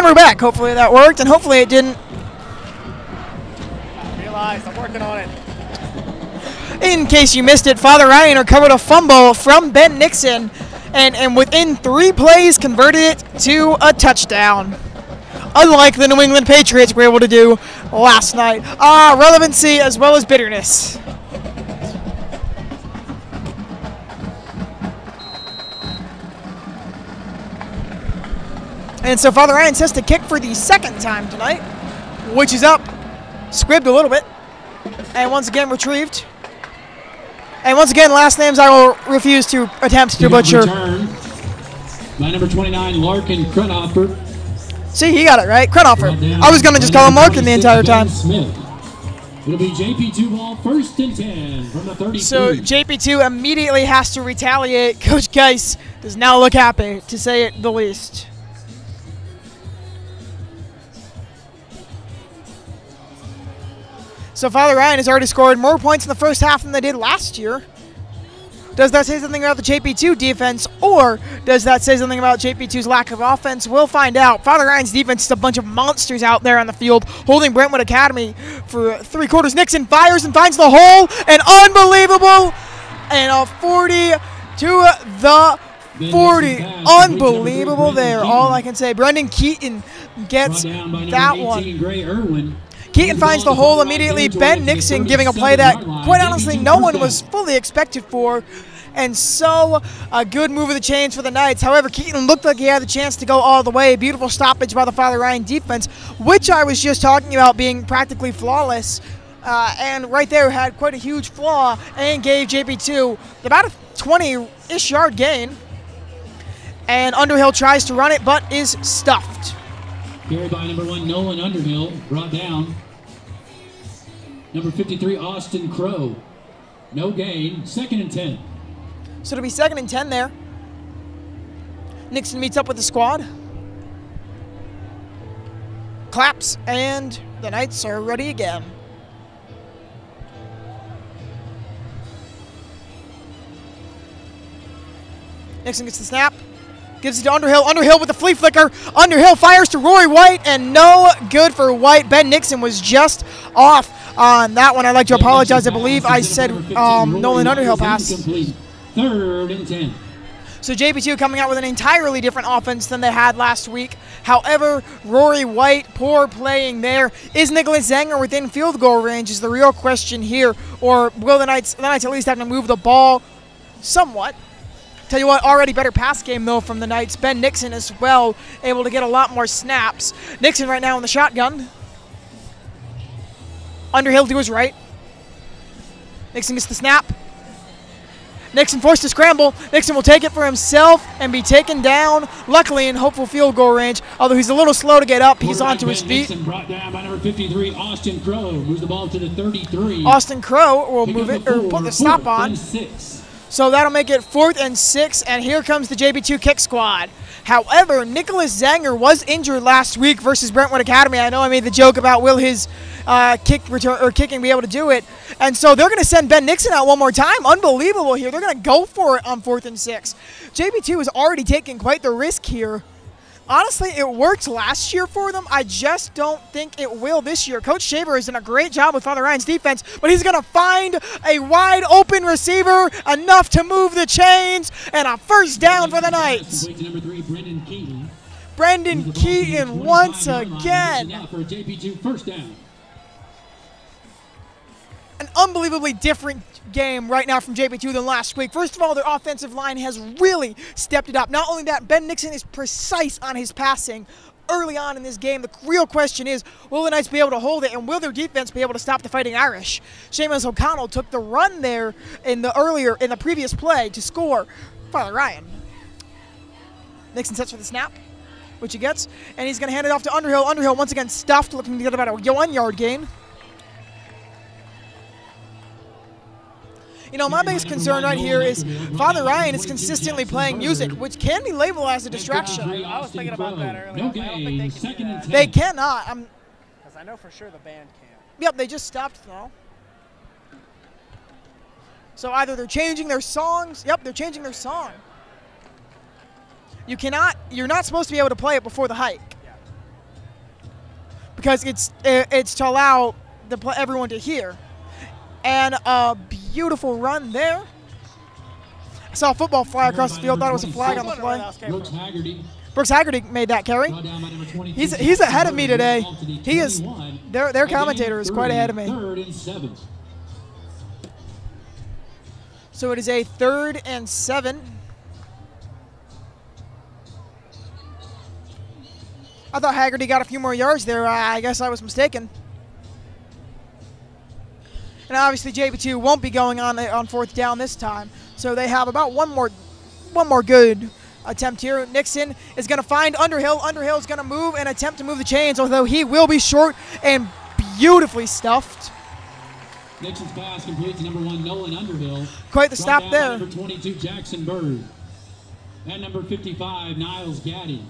And we're back. Hopefully that worked, and hopefully it didn't. I realized I'm working on it. In case you missed it, Father Ryan recovered a fumble from Ben Nixon, and within 3 plays converted it to a touchdown. Unlike the New England Patriots were able to do last night. Relevancy as well as bitterness. And so Father Ryan says to kick for the 2nd time tonight, which is up, squibbed a little bit, and once again retrieved. And once again, last names I will refuse to attempt to butcher. Return by number 29, Larkin Krenhoffer. See, he got it right, Krenhoffer. I was going to just call him Larkin the entire time. Smith. It'll be JP2 ball, 1st and 10 from the 33. So JP2 immediately has to retaliate. Coach Geis does not look happy, to say it the least. So Father Ryan has already scored more points in the first half than they did last year. Does that say something about the JP2 defense, or does that say something about JP2's lack of offense? We'll find out. Father Ryan's defense is a bunch of monsters out there on the field, holding Brentwood Academy for 3 quarters. Nixon fires and finds the hole, and unbelievable, and a 40 to the 40. Unbelievable there, all I can say. Brendan Keaton gets that one. Keaton finds the hole immediately. Ben Nixon giving a play that, quite honestly, no one was fully expected for. And so, a good move of the chains for the Knights. However, Keaton looked like he had the chance to go all the way. Beautiful stoppage by the Father Ryan defense, which I was just talking about being practically flawless. And right there had quite a huge flaw and gave JP2 about a 20-ish yard gain. And Underhill tries to run it, but is stuffed. Carried by number 1, Nolan Underhill, brought down. Number 53, Austin Crow. No gain, 2nd and 10. So it'll be 2nd and 10 there. Nixon meets up with the squad. Claps, and the Knights are ready again. Nixon gets the snap. Gives it to Underhill. Underhill with the flea flicker. Underhill fires to Rory White, and no good for White. Ben Nixon was just off on that one. I'd like to apologize. I believe I said Nolan Underhill pass. 3rd and 10. So JP2 coming out with an entirely different offense than they had last week. However, Rory White, poor playing there. Is Nicholas Zanger within field goal range is the real question here. Or will the Knights at least have to move the ball somewhat? Tell you what, already better pass game, though, from the Knights. Ben Nixon as well, able to get a lot more snaps. Nixon right now in the shotgun. Underhill to his right. Nixon gets the snap. Nixon forced to scramble. Nixon will take it for himself and be taken down, luckily in hopeful field goal range. Although he's a little slow to get up, he's onto his feet. Nixon brought down by number 53, Austin Crow. Moves the ball to the 33. Austin Crow will move it, or put the stop on. So that'll make it 4th and 6, and here comes the JP2 kick squad. However, Nicholas Zanger was injured last week versus Brentwood Academy. I know I made the joke about will his kicking be able to do it. And so they're going to send Ben Nixon out one more time. Unbelievable here. They're going to go for it on 4th and 6. JP2 is already taking quite the risk here. Honestly, it worked last year for them. I just don't think it will this year. Coach Shaver has done a great job with Father Ryan's defense, but he's going to find a wide open receiver, enough to move the chains, and a 1st down for the Knights. Brendan Keaton once again. An unbelievably different game right now from JP2 than last week. First of all, their offensive line has really stepped it up. Not only that, Ben Nixon is precise on his passing early on in this game. The real question is, will the Knights be able to hold it, and will their defense be able to stop the Fighting Irish? Seamus O'Connell took the run there in the previous play to score Father Ryan. Nixon sets for the snap, which he gets, and he's going to hand it off to Underhill. Underhill once again stuffed, looking to get about a 1 yard gain. You know, my biggest concern right here is Father Ryan is consistently playing music, which can be labeled as a distraction. I was thinking about that earlier. I don't think they can do that. They cannot. Because I know for sure the band can't. Yep, they just stopped though. So either they're changing their songs. Yep, they're changing their song. You're not supposed to be able to play it before the hike. Yeah. because it's to allow everyone to hear. And a beautiful run there. I saw a football fly across the field. Thought it was a flag on the play. Brooks Haggerty made that carry. He's ahead of me today. He is. Their commentator is quite ahead of me. So it is a 3rd and 7. I thought Haggerty got a few more yards there. I guess I was mistaken. And obviously JPII won't be going on 4th down this time. So they have about one more good attempt here. Nixon is going to find Underhill. Underhill is going to move and attempt to move the chains, although he will be short and beautifully stuffed. Nixon's pass complete to number 1, Nolan Underhill. Quite the stop there. Number 22, Jackson Bird. And number 55, Niles Gaddy.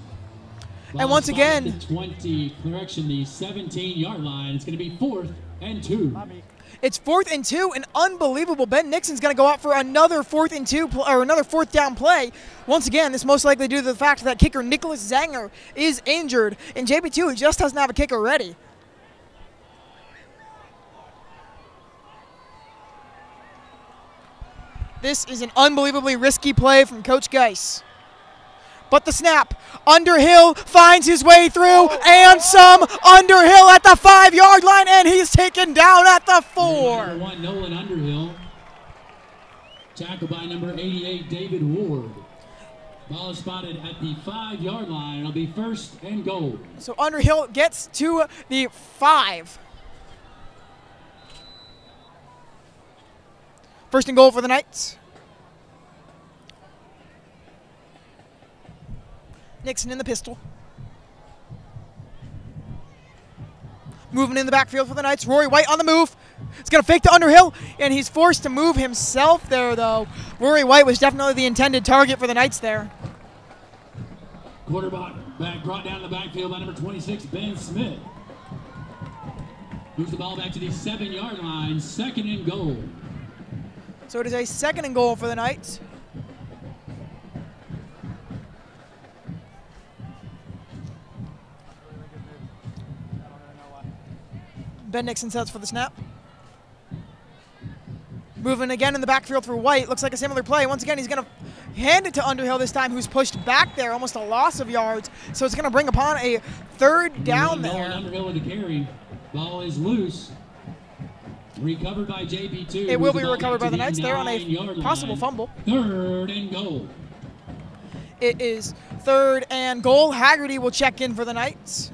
And once again, the 17-yard line. It's going to be 4th and 2. It's 4th and 2, and unbelievable. Ben Nixon's going to go out for another 4th and 2 or another 4th down play. Once again, this most likely due to the fact that kicker Nicholas Zanger is injured, and JPII just doesn't have a kicker ready. This is an unbelievably risky play from Coach Geis. But the snap, Underhill finds his way through, and some Underhill at the 5-yard line, and he's taken down at the 4. Number 1, Nolan Underhill. Tackled by number 88, David Ward. Ball is spotted at the 5-yard line. It'll be 1st and goal. So Underhill gets to the 5. 1st and goal for the Knights. Nixon in the pistol. Moving in the backfield for the Knights. Rory White on the move. He's going to fake to Underhill, and he's forced to move himself there, though. Rory White was definitely the intended target for the Knights there. Quarterback brought down the backfield by number 26, Ben Smith. Moves the ball back to the 7-yard line. 2nd and goal. So it is a 2nd and goal for the Knights. Ben Nixon sets for the snap. Moving again in the backfield for White. Looks like a similar play. Once again, he's going to hand it to Underhill this time, who's pushed back there, almost a loss of yards. So it's going to bring upon a 3rd down there. Underhill with the carry. Ball is loose. Recovered by JPII. It will be recovered by the Knights there on a possible fumble. 3rd and goal. It is 3rd and goal. Haggerty will check in for the Knights.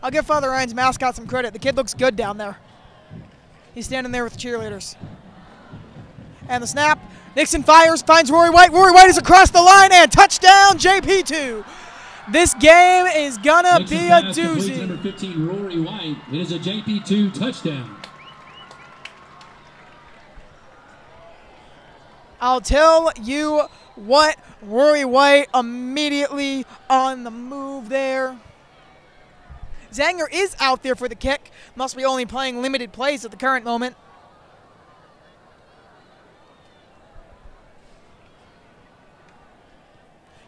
I'll give Father Ryan's mascot some credit. The kid looks good down there. He's standing there with the cheerleaders. And the snap. Nixon fires, finds Rory White. Rory White is across the line, and touchdown JPII. This game is going to be a doozy. Number 15, Rory White. It is a JPII touchdown. I'll tell you what, Rory White immediately on the move there. Zanger is out there for the kick. Must be only playing limited plays at the current moment.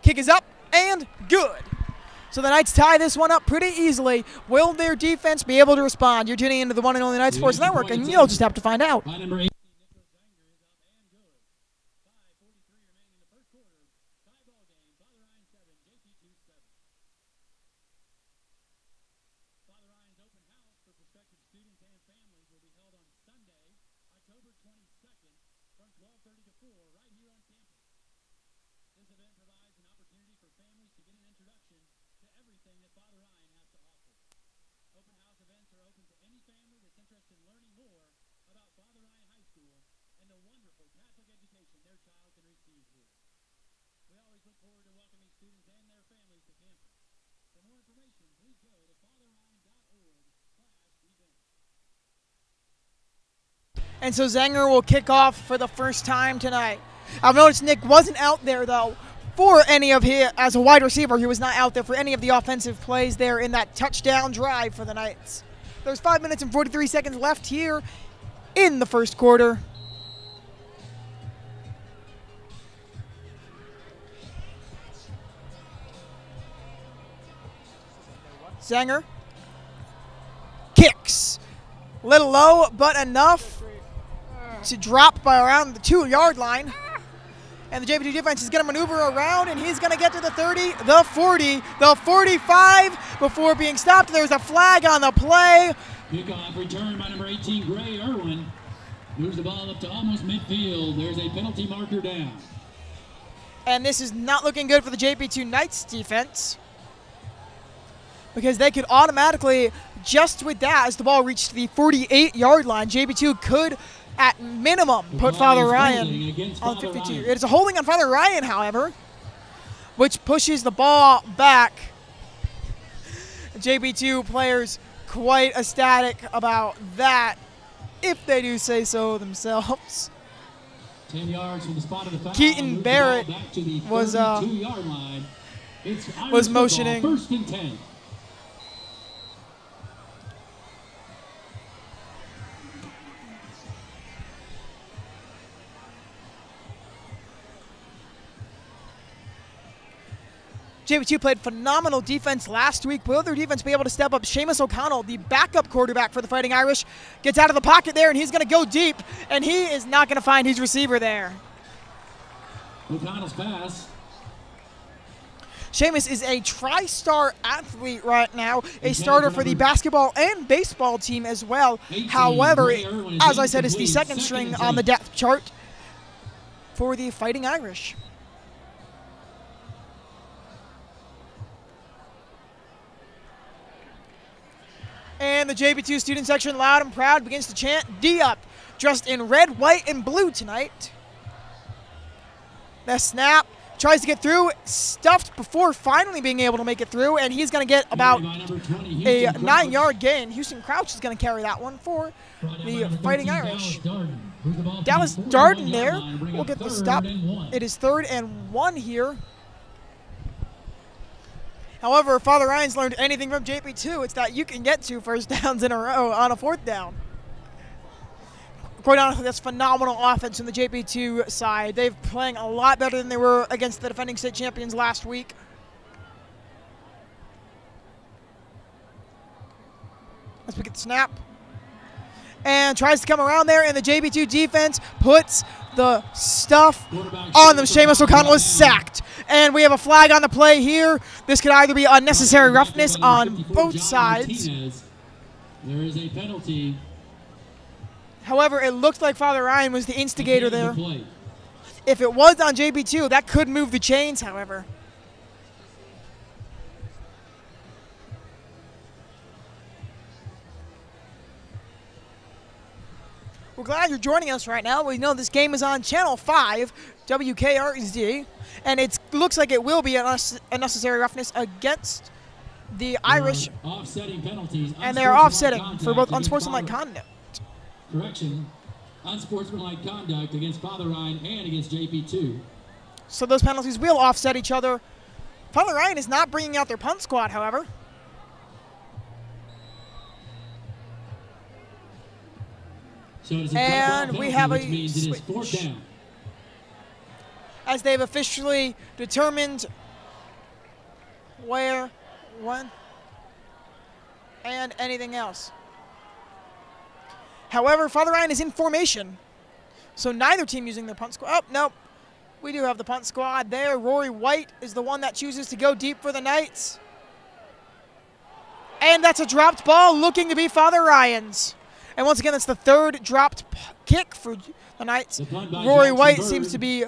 Kick is up and good. So the Knights tie this one up pretty easily. Will their defense be able to respond? You're tuning into the one and only Knights Sports Network, and you'll just have to find out. And so Zanger will kick off for the first time tonight. I've noticed Nick wasn't out there, though, for any of his, as a wide receiver. He was not out there for any of the offensive plays there in that touchdown drive for the Knights. There's 5 minutes and 43 seconds left here in the first quarter. Stanger. Kicks. Little low, but enough to drop by around the 2-yard line. And the JPII defense is going to maneuver around, and he's going to get to the 30, the 40, the 45 before being stopped. There's a flag on the play. Kickoff return by number 18, Gray Irwin. Moves the ball up to almost midfield. There's a penalty marker down. And this is not looking good for the JPII Knights defense, because they could automatically, just with that, as the ball reached the 48-yard line, JPII could, at minimum, put Father Ryan on 52. It is a holding on Father Ryan, however, which pushes the ball back. JPII players quite ecstatic about that, if they do say so themselves. 10 yards from the spot of the foul. Keaton Barrett was motioning. First and 10. JPII played phenomenal defense last week. Will their defense be able to step up? Seamus O'Connell, the backup quarterback for the Fighting Irish, gets out of the pocket there, and he's going to go deep, and he is not going to find his receiver there. O'Connell's pass. Seamus is a tri-star athlete right now, a starter for the basketball and baseball team as well. However, as I said, is the second string on the depth chart for the Fighting Irish. And the JPII student section, loud and proud, begins to chant D up, dressed in red, white, and blue tonight. The snap, tries to get through, stuffed before finally being able to make it through, and he's going to get about a 9-yard gain. Houston Crouch is going to carry that one for the Fighting Irish. Dallas Darden there will get the stop. It is 3rd and 1 here. However, if Father Ryan's learned anything from JPII, it's that you can get 2 first downs in a row on a 4th down. Quite honestly, that's phenomenal offense from the JPII side. They're playing a lot better than they were against the defending state champions last week. Let's pick the snap. And tries to come around there, and the JPII defense puts the stuff on them. Seamus O'Connell is sacked. And we have a flag on the play here. This could either be unnecessary roughness on both sides. There is a penalty. However, it looked like Father Ryan was the instigator there. If it was on JPII, that could move the chains, however. We're glad you're joining us right now. We know this game is on Channel 5, WKRZ, and it looks like it will be a necessary roughness against the Irish. Offsetting penalties. And they are offsetting for both unsportsmanlike conduct. Correction, unsportsmanlike conduct against Father Ryan and against JPII. So those penalties will offset each other. Father Ryan is not bringing out their punt squad, however. So it is a and we have which a means it is switch. 4th down. As they've officially determined where, when, and anything else. However, Father Ryan is in formation, so neither team using their punt squad. Oh, nope. We do have the punt squad there. Rory White is the one that chooses to go deep for the Knights. And that's a dropped ball looking to be Father Ryan's. And once again, that's the 3rd dropped kick for the Knights. Rory White seems to be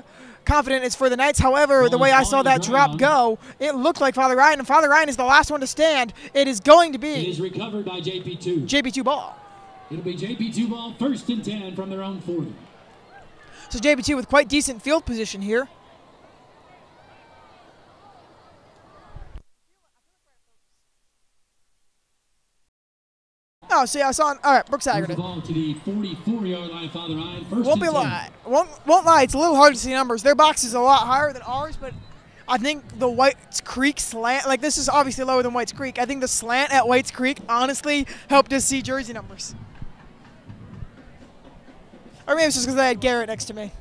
confident it's for the Knights. However, the way I saw that drop go, it looked like Father Ryan, and Father Ryan is the last one to stand. It is going to be It is recovered by JPII. JPII ball. It'll be JPII ball, 1st and 10 from their own 40. So JPII with quite decent field position here. Oh, see, I saw. All right, Brooks Aggerton. Ball to the 44-yard line, Father Ryan. Won't be lie. Won't lie. It's a little hard to see numbers. Their box is a lot higher than ours, but I think the White's Creek slant, like this is obviously lower than White's Creek. I think the slant at White's Creek honestly helped us see jersey numbers. Or maybe it's just because I had Garrett next to me.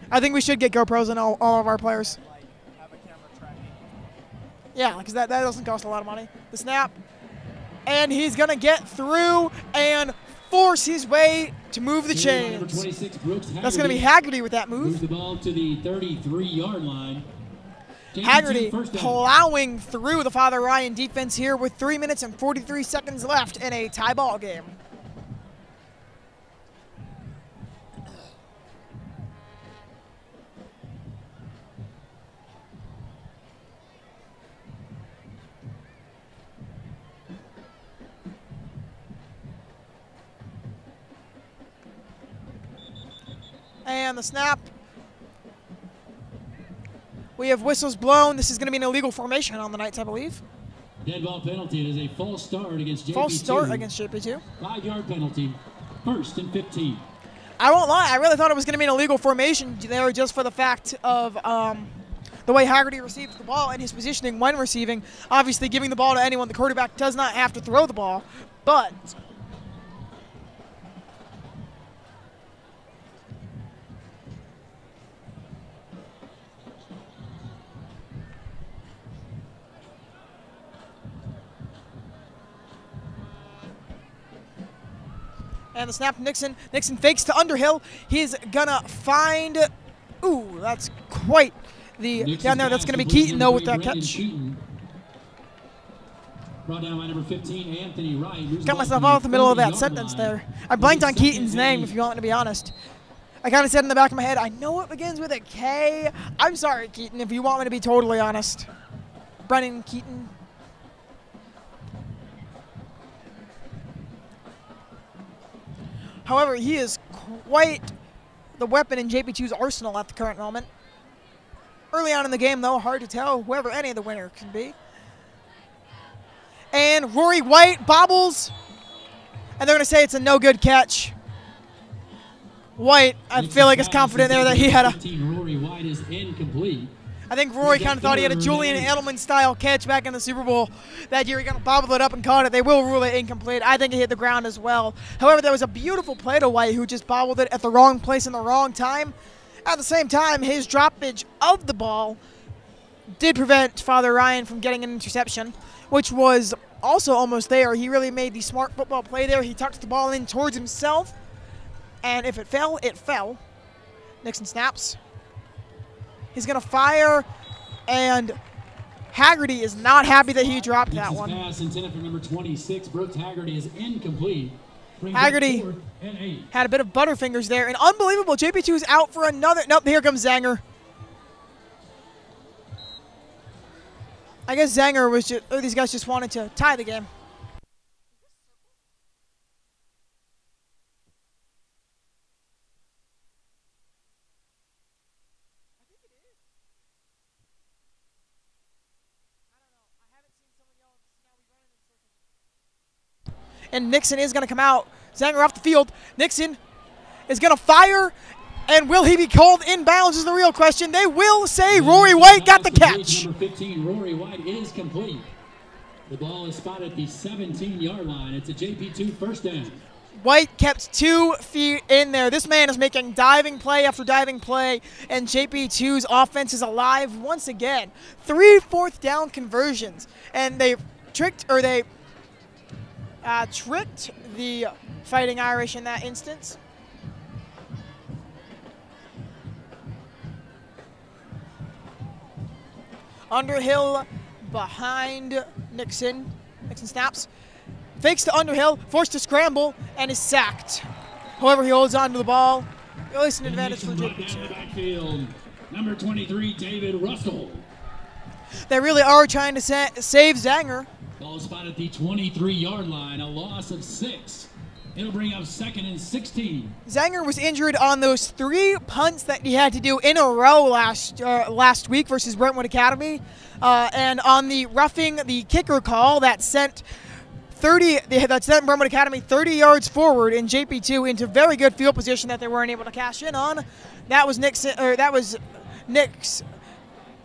I think we should get GoPros on all of our players. Yeah, because that doesn't cost a lot of money. The snap. And he's going to get through and force his way to move the chains. That's going to be Haggerty with that move. Moves the ball to the 33-yard line. Haggerty plowing through the Father Ryan defense here with 3 minutes and 43 seconds left in a tie ball game. And the snap. We have whistles blown. This is going to be an illegal formation on the Knights, I believe. Dead ball penalty. It is a false start against JPII. False start against JPII. 5-yard penalty. 1st and 15. I won't lie. I really thought it was going to be an illegal formation there just for the fact of the way Haggerty receives the ball and his positioning when receiving. Obviously, giving the ball to anyone. The quarterback does not have to throw the ball. But and the snap to Nixon. Nixon fakes to Underhill. He's going to find, ooh, that's quite the, Nixon's down there. That's going to be Keaton, though, with that catch. Brought down by number 15, Anthony Wright. Got myself off the middle of that sentence there. I blanked on Keaton's name, if you want to be honest. I kind of said in the back of my head, I know it begins with a K. I'm sorry, Keaton, if you want me to be totally honest. Brennan Keaton. However, he is quite the weapon in JP2's arsenal at the current moment. Early on in the game, though, hard to tell whoever any of the winner can be. And Rory White bobbles, and they're going to say it's a no-good catch. White, I feel like is confident there that he had a... Rory White is incomplete. I think Rory kind of thought he had a Julian Edelman-style catch back in the Super Bowl that year. He kind of bobbled it up and caught it. They will rule it incomplete. I think it hit the ground as well. However, there was a beautiful play to White who just bobbled it at the wrong place in the wrong time. At the same time, his droppage of the ball did prevent Father Ryan from getting an interception, which was also almost there. He really made the smart football play there. He tucked the ball in towards himself, and if it fell, it fell. Nixon snaps. He's going to fire, and Haggerty is not happy that he dropped that one. Pass intended for number 26, Brooks Haggerty, is incomplete. Haggerty had a bit of butterfingers there, and unbelievable. JP2 is out for another. Nope, here comes Zanger. I guess Zanger was just, these guys just wanted to tie the game. And Nixon is going to come out. Zanger off the field. Nixon is going to fire. And will he be called inbounds is the real question. They will say Rory White got the catch. Number 15, Rory White is complete. The ball is spotted at the 17-yard line. It's a JP2 first down. White kept 2 feet in there. This man is making diving play after diving play, and JP2's offense is alive once again. 3 fourth down conversions, and they tricked the Fighting Irish in that instance. Underhill behind Nixon. Nixon snaps. Fakes to Underhill, forced to scramble, and is sacked. However, he holds on to the ball. At least an advantage for JP2. Number 23, David Russell. They really are trying to save Zanger. Ball spotted at the 23-yard line, a loss of 6. It'll bring up 2nd and 16. Zanger was injured on those 3 punts that he had to do in a row last week versus Brentwood Academy. And on the roughing the kicker call that sent Brentwood Academy 30 yards forward in JP2 into very good field position that they weren't able to cash in on. That was Nick's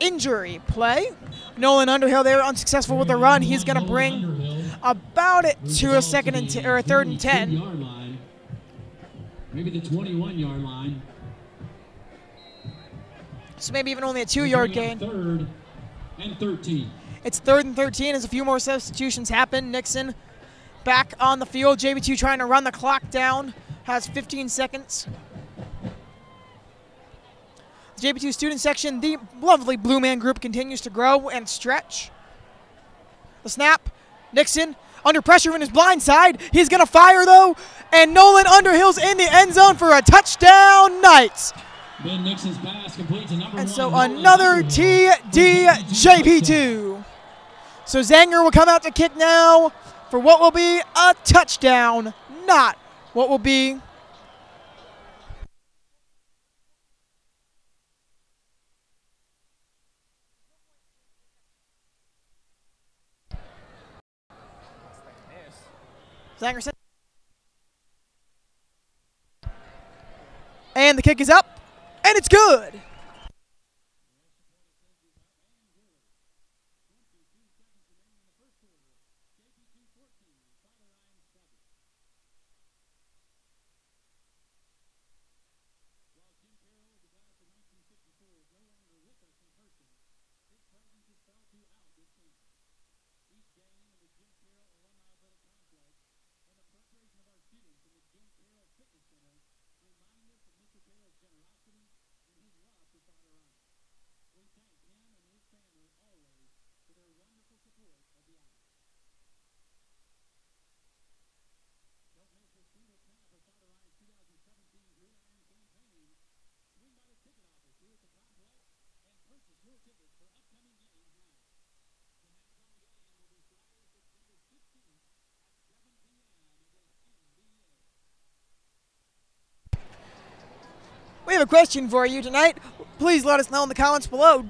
injury play. Nolan Underhill, they were unsuccessful with the run. He's going to bring about it to a 3rd and 10. Line. Maybe the 21-yard line. So maybe even only a 2-yard gain. 3rd and 13. It's 3rd and 13 as a few more substitutions happen. Nixon back on the field. JPII trying to run the clock down. Has 15 seconds. The JPII student section, the lovely Blue Man group, continues to grow and stretch. The snap. Nixon under pressure from his blind side. He's going to fire, though. And Nolan Underhill's in the end zone for a touchdown, Knights. Ben Nixon's pass complete to number And 1. so another TD JP2. So Zanger will come out to kick now for what will be a touchdown, not what will be Zanger said. And the kick is up, and it's good. We have a question for you tonight. Please let us know in the comments below.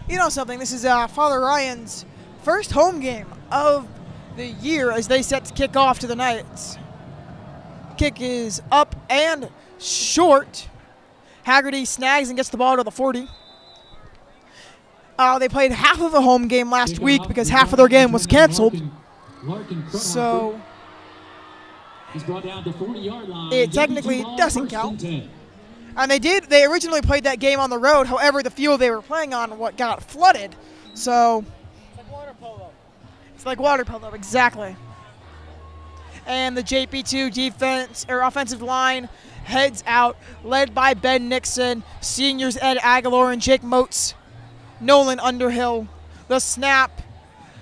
You know something, this is Father Ryan's first home game of the year as they set to kick off to the Knights. Kick is up and short. Haggerty snags and gets the ball to the 40. They played half of a home game last week because half of their game was canceled. So it technically doesn't count. And they originally played that game on the road. However, the field they were playing on got flooded. So It's like water polo. it's like water polo, exactly. And the JP2 defense or offensive line heads out, led by Ben Nixon, seniors Ed Aguilar and Jake Motes, Nolan Underhill. The snap,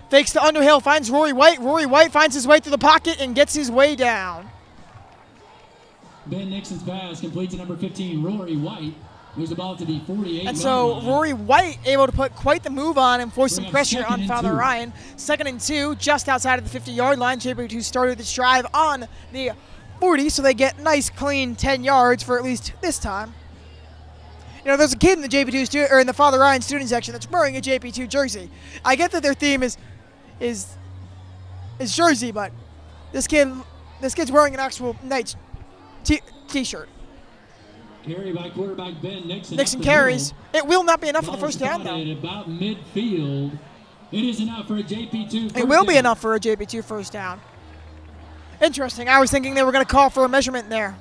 fakes to Underhill, finds Rory White. Rory White finds his way through the pocket and gets his way down. Ben Nixon's pass complete to number 15, Rory White. Moves the ball to the 48. And so Rory White able to put quite the move on and force some pressure on Father Ryan. 2nd and 2, just outside of the 50-yard line. JP2 started this drive on the 40, so they get nice, clean 10 yards for at least this time. You know, there's a kid in the JP2 or in the Father Ryan student section that's wearing a JP2 jersey. I get that their theme is jersey, but this kid's wearing an actual Knights t-shirt. Carry by quarterback Ben Nixon. Nixon carries. It will not be enough for the first down, though. About midfield. It is enough for a JP2 first It will down. be enough for a JP2 first down. Interesting. I was thinking they were going to call for a measurement there.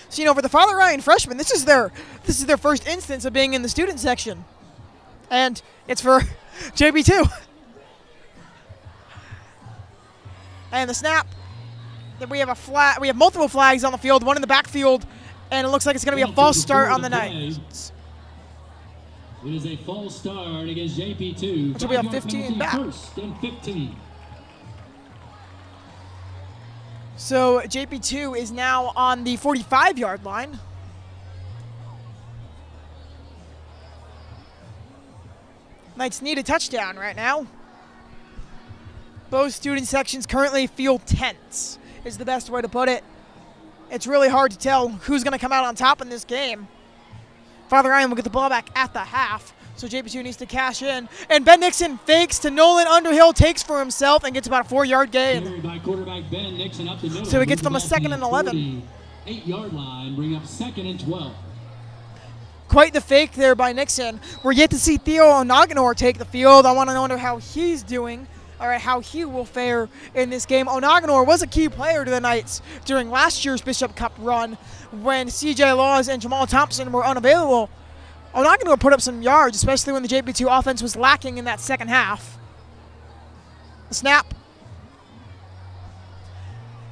So, you know, for the Father Ryan freshmen, this is their first instance of being in the student section. And it's for JP2. And the snap, we have multiple flags on the field, one in the backfield, and it looks like it's going to be a false start on the Knights. It is a false start against JP2. Which will be a 15 back. First and 15. So JP2 is now on the 45-yard line. Knights need a touchdown right now. Both student sections currently feel tense, is the best way to put it. It's really hard to tell who's going to come out on top in this game. Father Ryan will get the ball back at the half, so JP2 needs to cash in. And Ben Nixon fakes to Nolan Underhill, takes for himself, and gets about a 4-yard gain. By quarterback Ben Nixon up the middle. So he gets them a 2nd and 11. 8-yard line, bring up 2nd and 12. Quite the fake there by Nixon. We're yet to see Theo Onaganor take the field. I want to wonder how he's doing. All right, how he will fare in this game. Onaganor was a key player to the Knights during last year's Bishop Cup run when CJ Laws and Jamal Thompson were unavailable. Onaganor put up some yards, especially when the JP2 offense was lacking in that second half. The snap.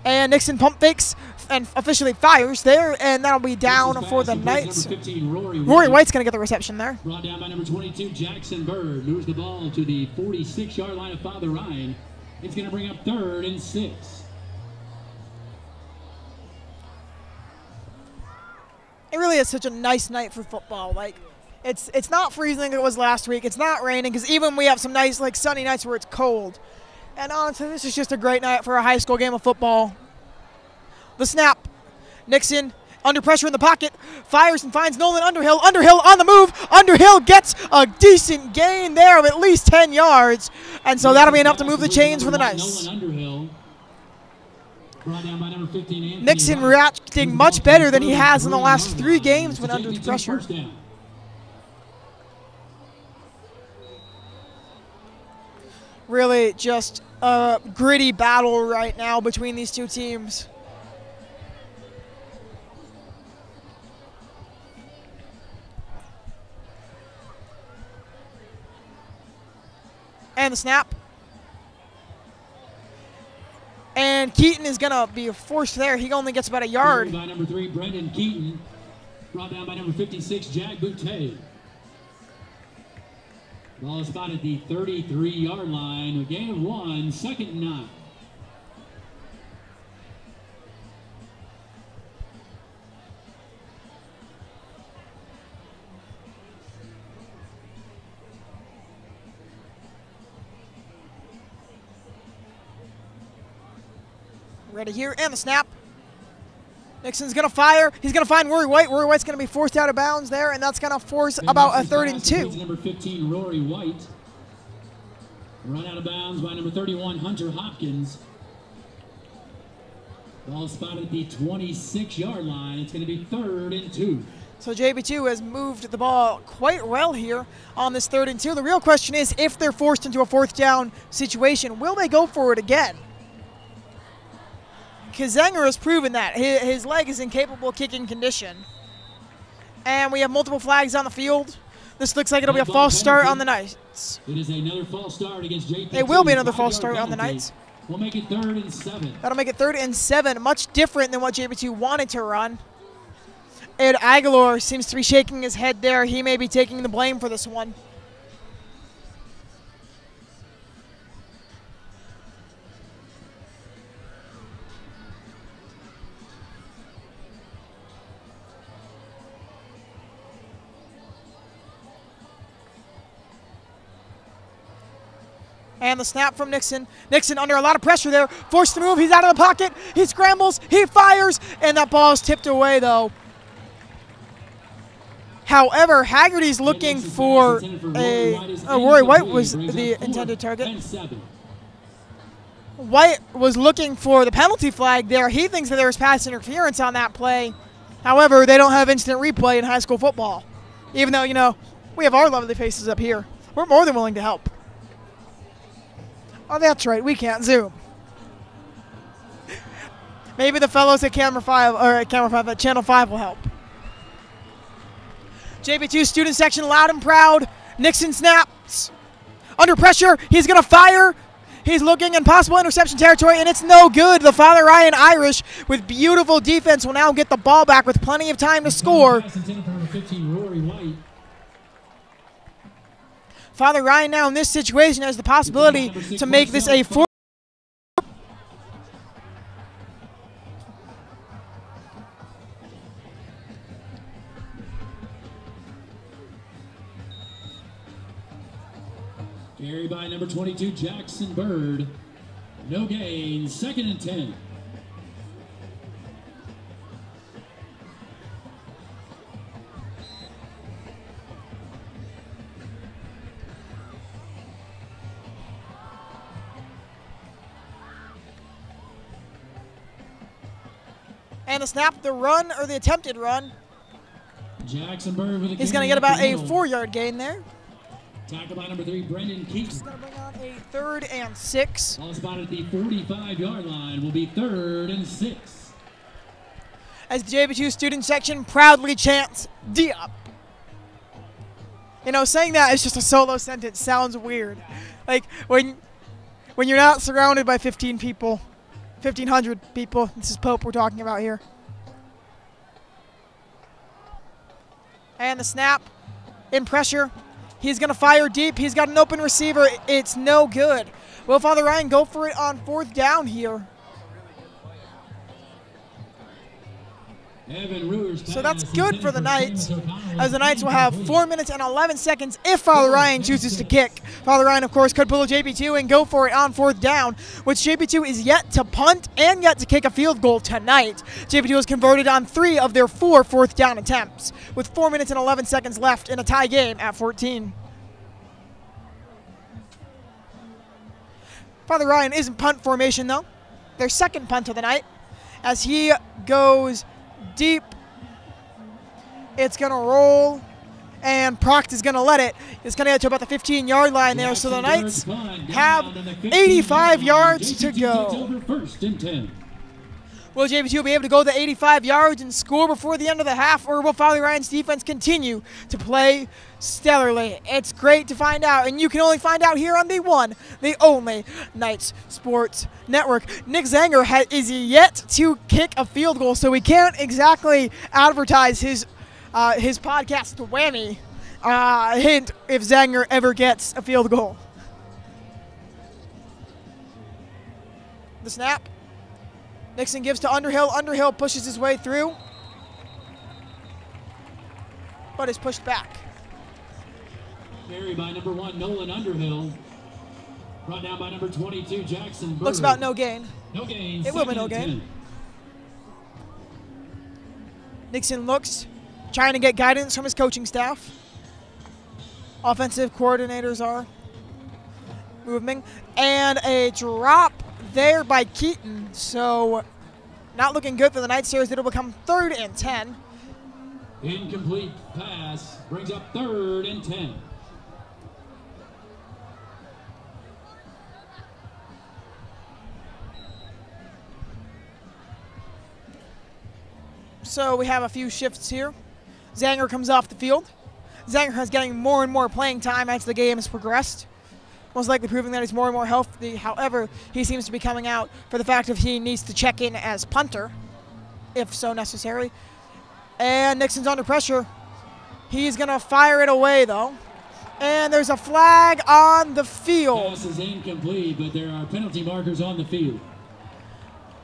And Nixon pump fakes and officially fires there, and that'll be down for the Knights. 15, Rory White's going to get the reception there. Brought down by number 22, Jackson Bird. Moves the ball to the 46-yard line of Father Ryan. It's going to bring up 3rd and 6. It really is such a nice night for football. Like, it's not freezing like it was last week. It's not raining, because even we have some nice, like, sunny nights where it's cold. And honestly, this is just a great night for a high school game of football. The snap. Nixon under pressure in the pocket, fires and finds Nolan Underhill. Underhill on the move. Underhill gets a decent gain there of at least 10 yards. And so that'll be enough to move the chains for the Knights. Nixon reacting much better than he has in the last 3 games when under pressure. Really just a gritty battle right now between these two teams. And the snap. And Keaton is going to be forced there. He only gets about a yard. By number 3, Brendan Keaton. Brought down by number 56, Jack Boutte. Ball is spotted at the 33-yard line. A gain of 1, 2nd and 9. ready here, and the snap. Nixon's going to fire. He's going to find Rory White. Rory White's going to be forced out of bounds there, and that's going to force about a 3rd and 2. Number 15, Rory White. Run out of bounds by number 31, Hunter Hopkins. Ball spotted at the 26-yard line. It's going to be 3rd and 2. So JPII has moved the ball quite well here on this 3rd and 2. The real question is, if they're forced into a 4th down situation, will they go for it again? Because Zenger has proven that. His leg is in capable kicking condition. And we have multiple flags on the field. This looks like it'll be a false start on the Knights. It is another false start against JPII. It will be another false start on the Knights. We'll make it 3rd and 7. That'll make it 3rd and 7. Much different than what JPII wanted to run. Ed Aguilar seems to be shaking his head there. He may be taking the blame for this one. And the snap from Nixon. Nixon under a lot of pressure there. Forced to move. He's out of the pocket. He scrambles. He fires. And that ball is tipped away, though. However, Haggerty's looking for Rory White was the intended target. White was looking for the penalty flag there. He thinks that there was pass interference on that play. However, they don't have instant replay in high school football. Even though, you know, we have our lovely faces up here. We're more than willing to help. Oh, that's right. We can't zoom. Maybe the fellows at Channel 5 will help. JPII student section loud and proud. Nixon snaps. Under pressure. He's going to fire. He's looking in possible interception territory, and it's no good. The Father Ryan Irish, with beautiful defense, will now get the ball back with plenty of time to score. Father Ryan now in this situation has the possibility to make this a 4. Carry by number 22, Jackson Bird. No gain, 2nd and 10. And the snap, the run, or the attempted run. Jackson Bird with a He's going to get about a 4-yard gain there. Tackle by number 3, Brendan Keaton. He's going to bring on a 3rd and 6. Ball spotted at the 45-yard line will be 3rd and 6. As the JPII student section proudly chants, D up. You know, saying that is just a solo sentence sounds weird. Like, when you're not surrounded by 15 people, 1,500 people, this is Pope we're talking about here. And the snap, in pressure. He's going to fire deep. He's got an open receiver. It's no good. Will Father Ryan go for it on 4th down here? So that's good for the Knights, as the Knights will have 4 minutes and 11 seconds if Father Ryan chooses to kick. Father Ryan, of course, could pull a JPII and go for it on 4th down, which JPII is yet to punt and yet to kick a field goal tonight. JPII was converted on 3 of their 4 4th down attempts, with 4 minutes and 11 seconds left in a tie game at 14. Father Ryan is in punt formation, though. Their 2nd punt of the night, as he goes deep. It's going to roll, and Proct is going to let it. It's going to get to about the 15-yard line there, so the Knights have 85 yards to go. Will JPII be able to go the 85 yards and score before the end of the half, or will Father Ryan's defense continue to play stellarly? It's great to find out, and you can only find out here on the one, the only Knights Sports Network. Nick Zenger is yet to kick a field goal, so we can't exactly advertise his podcast whammy hint if Zenger ever gets a field goal. The snap. Nixon gives to Underhill. Underhill pushes his way through, but is pushed back. Carry by number 1, Nolan Underhill. Brought down by number 22, Jackson Bird. Looks about no gain. No gain. It will be no gain. Nixon looks, trying to get guidance from his coaching staff. Offensive coordinators are moving. And a drop there by Keaton. So not looking good for the Night Stars. It'll become 3rd and 10. Incomplete pass brings up 3rd and 10. So we have a few shifts here. Zanger comes off the field. Zanger is getting more and more playing time as the game has progressed, most likely proving that he's more and more healthy. However, he seems to be coming out for the fact that he needs to check in as punter, if so necessary. And Nixon's under pressure. He's going to fire it away, though. And there's a flag on the field. Pass is incomplete, but there are penalty markers on the field.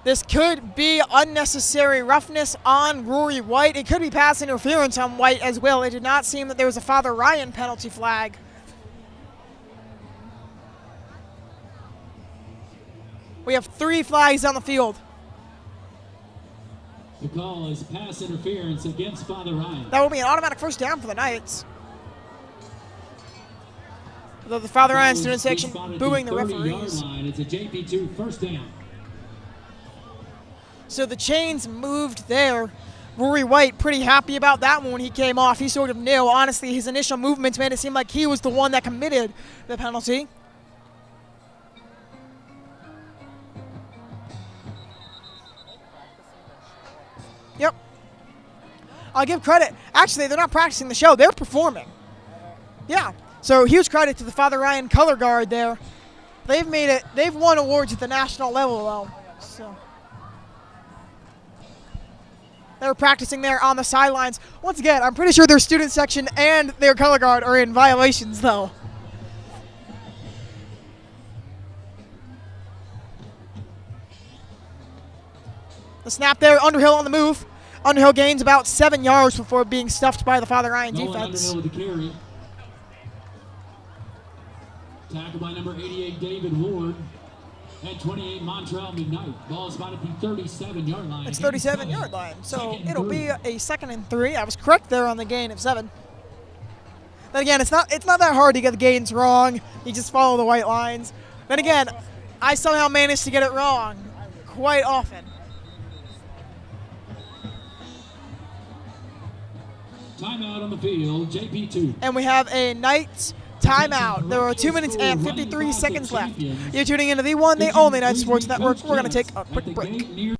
This could be unnecessary roughness on Rory White. It could be pass interference on White as well. It did not seem that there was a Father Ryan penalty flag. We have 3 flags on the field. The call is pass interference against Father Ryan. That will be an automatic first down for the Knights. Although the Father Ryan student section booing the referees. It's a JPII first down. So the chains moved there. Rory White pretty happy about that one when he came off. He sort of knew. Honestly, his initial movements made it seem like he was the one that committed the penalty. Yep. I'll give credit. Actually, they're not practicing the show. They're performing. Yeah. So huge credit to the Father Ryan color guard there. They've made it. They've won awards at the national level, though. So they're practicing there on the sidelines. Once again, I'm pretty sure their student section and their color guard are in violations, though. The snap there, Underhill on the move. Underhill gains about 7 yards before being stuffed by the Father Ryan defense. Underhill with the carry. Tackled by number 88, David Ward. At 28, Montrell McKnight. Ball spotted at the 37-yard line. It's 37-yard line, so it'll be a 2nd and 3. I was correct there on the gain of 7. Then again, it's not that hard to get the gains wrong. You just follow the white lines. Then again, I somehow managed to get it wrong quite often. Timeout on the field, JPII. And we have a Knights timeout. There are 2 minutes and 53 seconds left. You're tuning into the one, the only Knights Sports Network. We're going to take a quick break.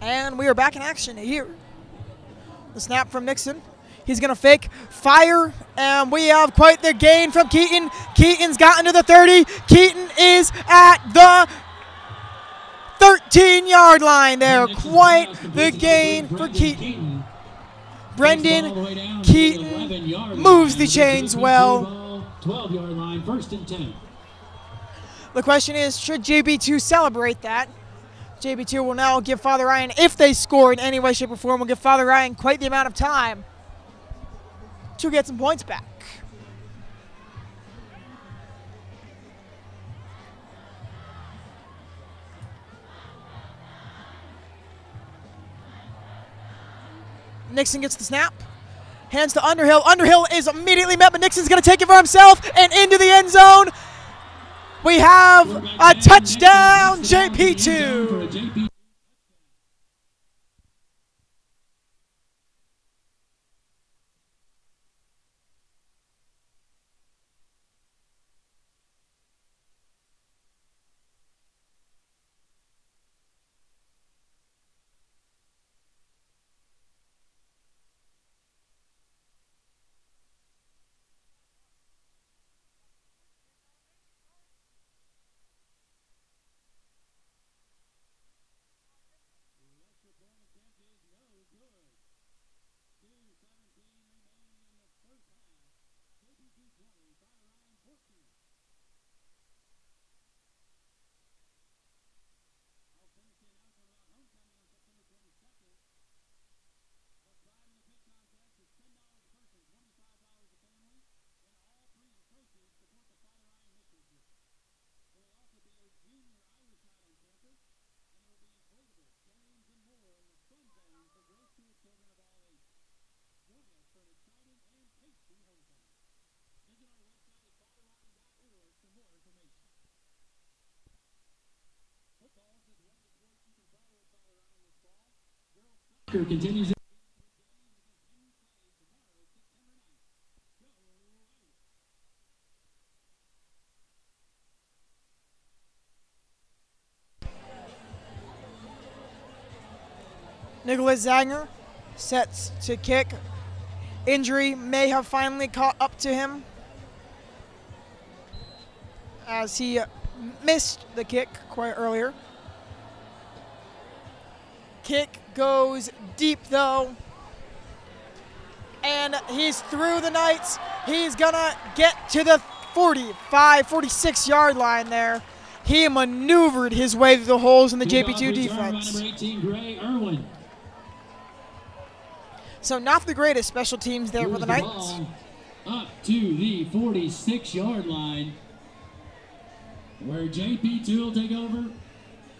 And we are back in action here. The snap from Nixon. He's going to fake, fire, and we have quite the gain from Keaton. Keaton's gotten to the 30. Keaton is at the 13-yard line there. Quite the gain for Keaton. Brendan Keaton moves the chains well. 12-yard line, 1st and 10. The question is, should JP2 celebrate that? JP2 will now give Father Ryan, if they score in any way, shape, or form, will give Father Ryan quite the amount of time to get some points back. Nixon gets the snap. Hands to Underhill. Underhill is immediately met, but Nixon's going to take it for himself and into the end zone. We have a touchdown, JP2. Continues. Nicholas Zanger sets to kick. Injury may have finally caught up to him as he missed the kick quite earlier. Kick goes deep though, and he's through the Knights. He's gonna get to the 45, 46 yard line there. He maneuvered his way through the holes in the JP2 defense. Number 18, Gray Irwin. So not the greatest special teams there for the Knights. Up to the 46-yard line, where JP2 will take over.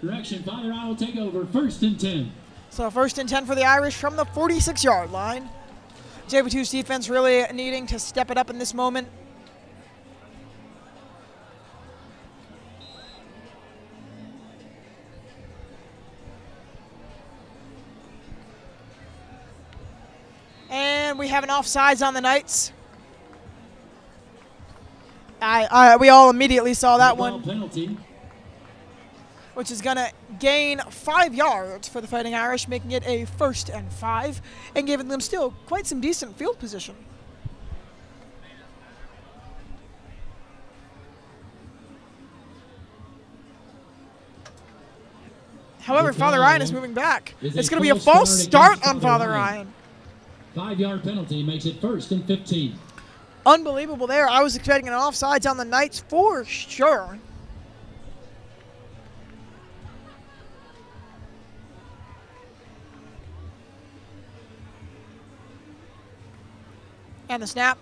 Correction, Father Ryan will take over. 1st and 10. So 1st and 10 for the Irish from the 46-yard line. JP2's defense really needing to step it up in this moment. And we have an offsides on the Knights. We all immediately saw that one. Penalty. Which is going to gain 5 yards for the Fighting Irish, making it a 1st and 5, and giving them still quite some decent field position. However, Father Ryan is moving back. It's going to be a false start on Father Ryan. 5-yard penalty makes it 1st and 15. Unbelievable there. I was expecting an offsides on the Knights for sure. And the snap.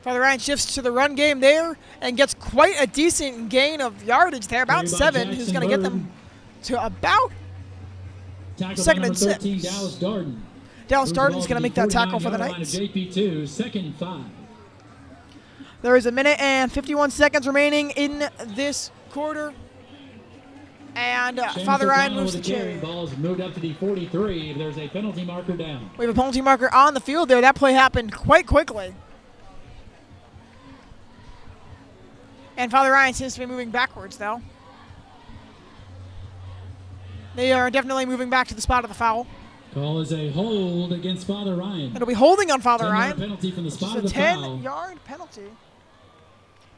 Father Ryan shifts to the run game there and gets quite a decent gain of yardage there, about 7, who's going to get them to about 2nd and 6. Dallas Darden. Dallas Darden's going to make that tackle for the Knights. JP2, 2nd and 5. There is 1 minute and 51 seconds remaining in this quarter. And Father Ryan moves the chain. Ball's moved up to the 43. There's a penalty marker down. We have a penalty marker on the field there. That play happened quite quickly. And Father Ryan seems to be moving backwards, though. They are definitely moving back to the spot of the foul. Call is a hold against Father Ryan. It'll be holding on Father Ryan. Penalty from the spot of the foul. 10-yard penalty,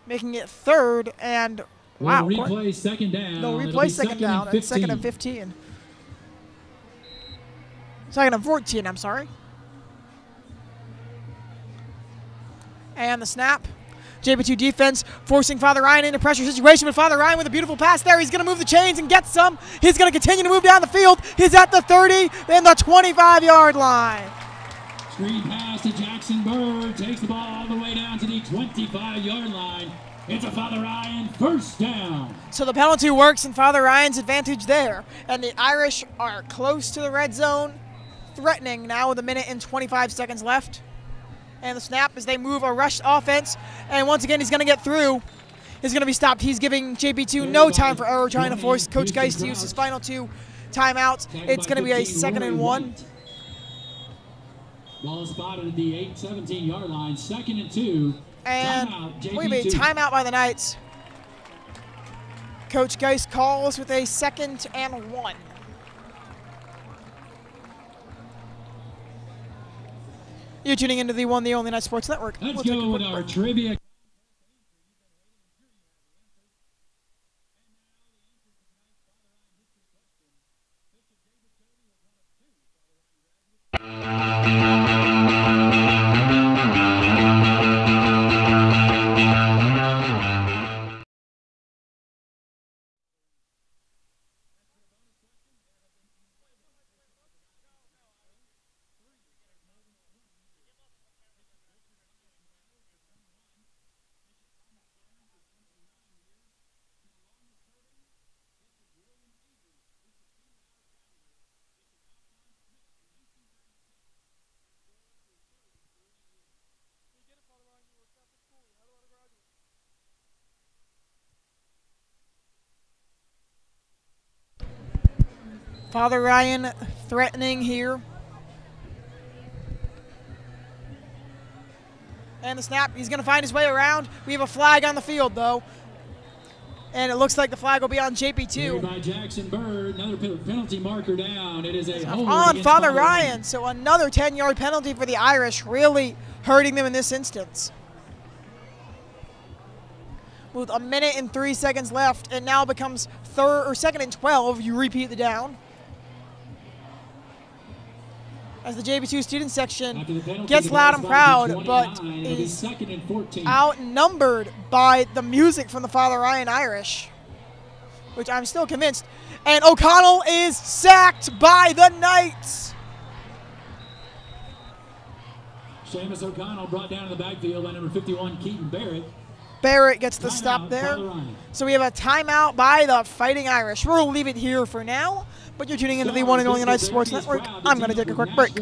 making it 3rd and wow. We'll replay 2nd down. They'll replay 2nd down and 2nd and 15. 2nd and 14. I'm sorry. And the snap. JP2 defense forcing Father Ryan into pressure situation, but Father Ryan with a beautiful pass there. He's going to move the chains and get some. He's going to continue to move down the field. He's at the 30, then the 25-yard line. Screen pass to Jackson Bird. Takes the ball all the way down to the 25-yard line. It's a Father Ryan 1st down. So the penalty works in Father Ryan's advantage there. And the Irish are close to the red zone, threatening now with 1 minute and 25 seconds left. And the snap as they move a rush offense. And once again, he's going to get through. He's going to be stopped. He's giving JP2 no time for error, trying to force Coach Geist to use his final 2 timeouts. It's going to be a 2nd and 1. Ball spotted at the 17-yard line. 2nd and 2. And we have a timeout by the Knights. Coach Geist calls with a 2nd and 1. You're tuning into the one, the only Night Sports Network. Let's go with our trivia. Father Ryan threatening here. And the snap, he's going to find his way around. We have a flag on the field, though. And it looks like the flag will be on JP2. By Jackson Bird, another penalty marker down. It is a hold on Father Ryan. So another 10-yard penalty for the Irish, really hurting them in this instance. With a minute and 3 seconds left, it now becomes second and 12. You repeat the down. As the JP2 student section gets loud and proud, but is outnumbered by the music from the Father Ryan Irish, which I'm still convinced. And O'Connell is sacked by the Knights. Seamus O'Connell brought down in the backfield by number 51, Keaton Barrett. Barrett gets the stop there. So we have a timeout by the Fighting Irish. We'll leave it here for now, but you're tuning into the one and only United Sports Network. I'm going to take a quick break.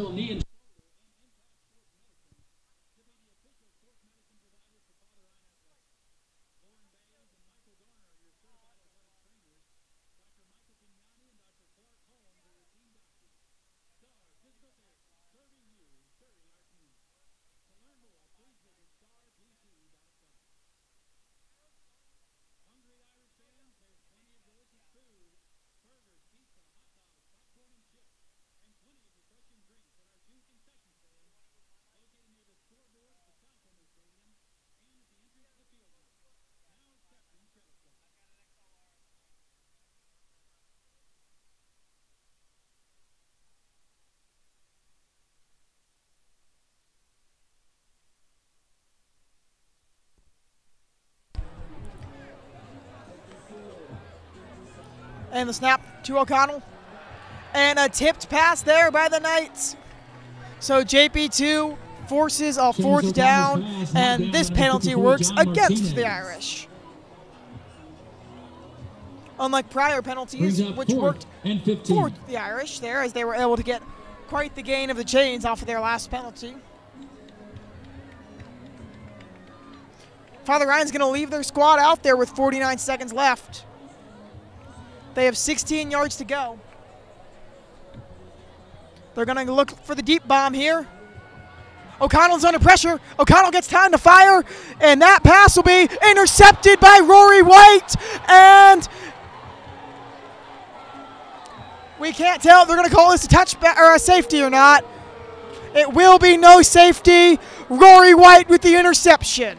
And the snap to O'Connell. And a tipped pass there by the Knights. So JP2 forces a fourth down, and this penalty works against the Irish. Unlike prior penalties, which worked for the Irish there, as they were able to get quite the gain of the chains off of their last penalty. Father Ryan's going to leave their squad out there with 49 seconds left. They have 16 yards to go. They're going to look for the deep bomb here. O'Connell's under pressure. O'Connell gets time to fire, and that pass will be intercepted by Rory White. And we can't tell if they're going to call this a touchback or a safety or not. It will be no safety. Rory White with the interception.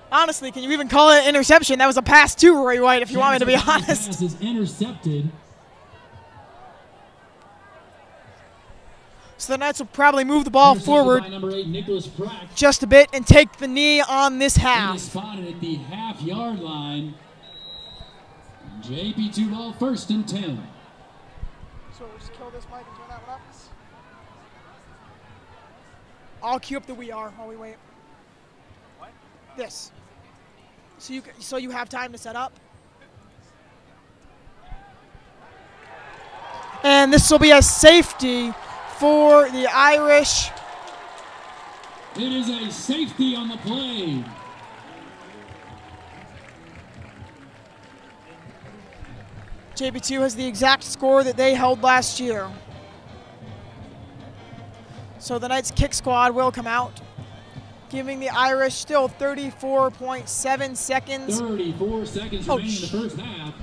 Honestly, can you even call it an interception? That was a pass to Rory White, if you want me to be honest. Pass is intercepted. So the Knights will probably move the ball forward just a bit and take the knee on this half. Spotted at the half-yard line. JP2 ball, 1st and 10. So we'll just kill this mic and turn that one up. I'll cue up the "We Are" while we wait. What? This. So you have time to set up. And this will be a safety for the Irish. It is a safety on the play. JP2 has the exact score that they held last year. So the Knights kick squad will come out, giving the Irish still 34.7 seconds. 34 seconds remaining in the first half.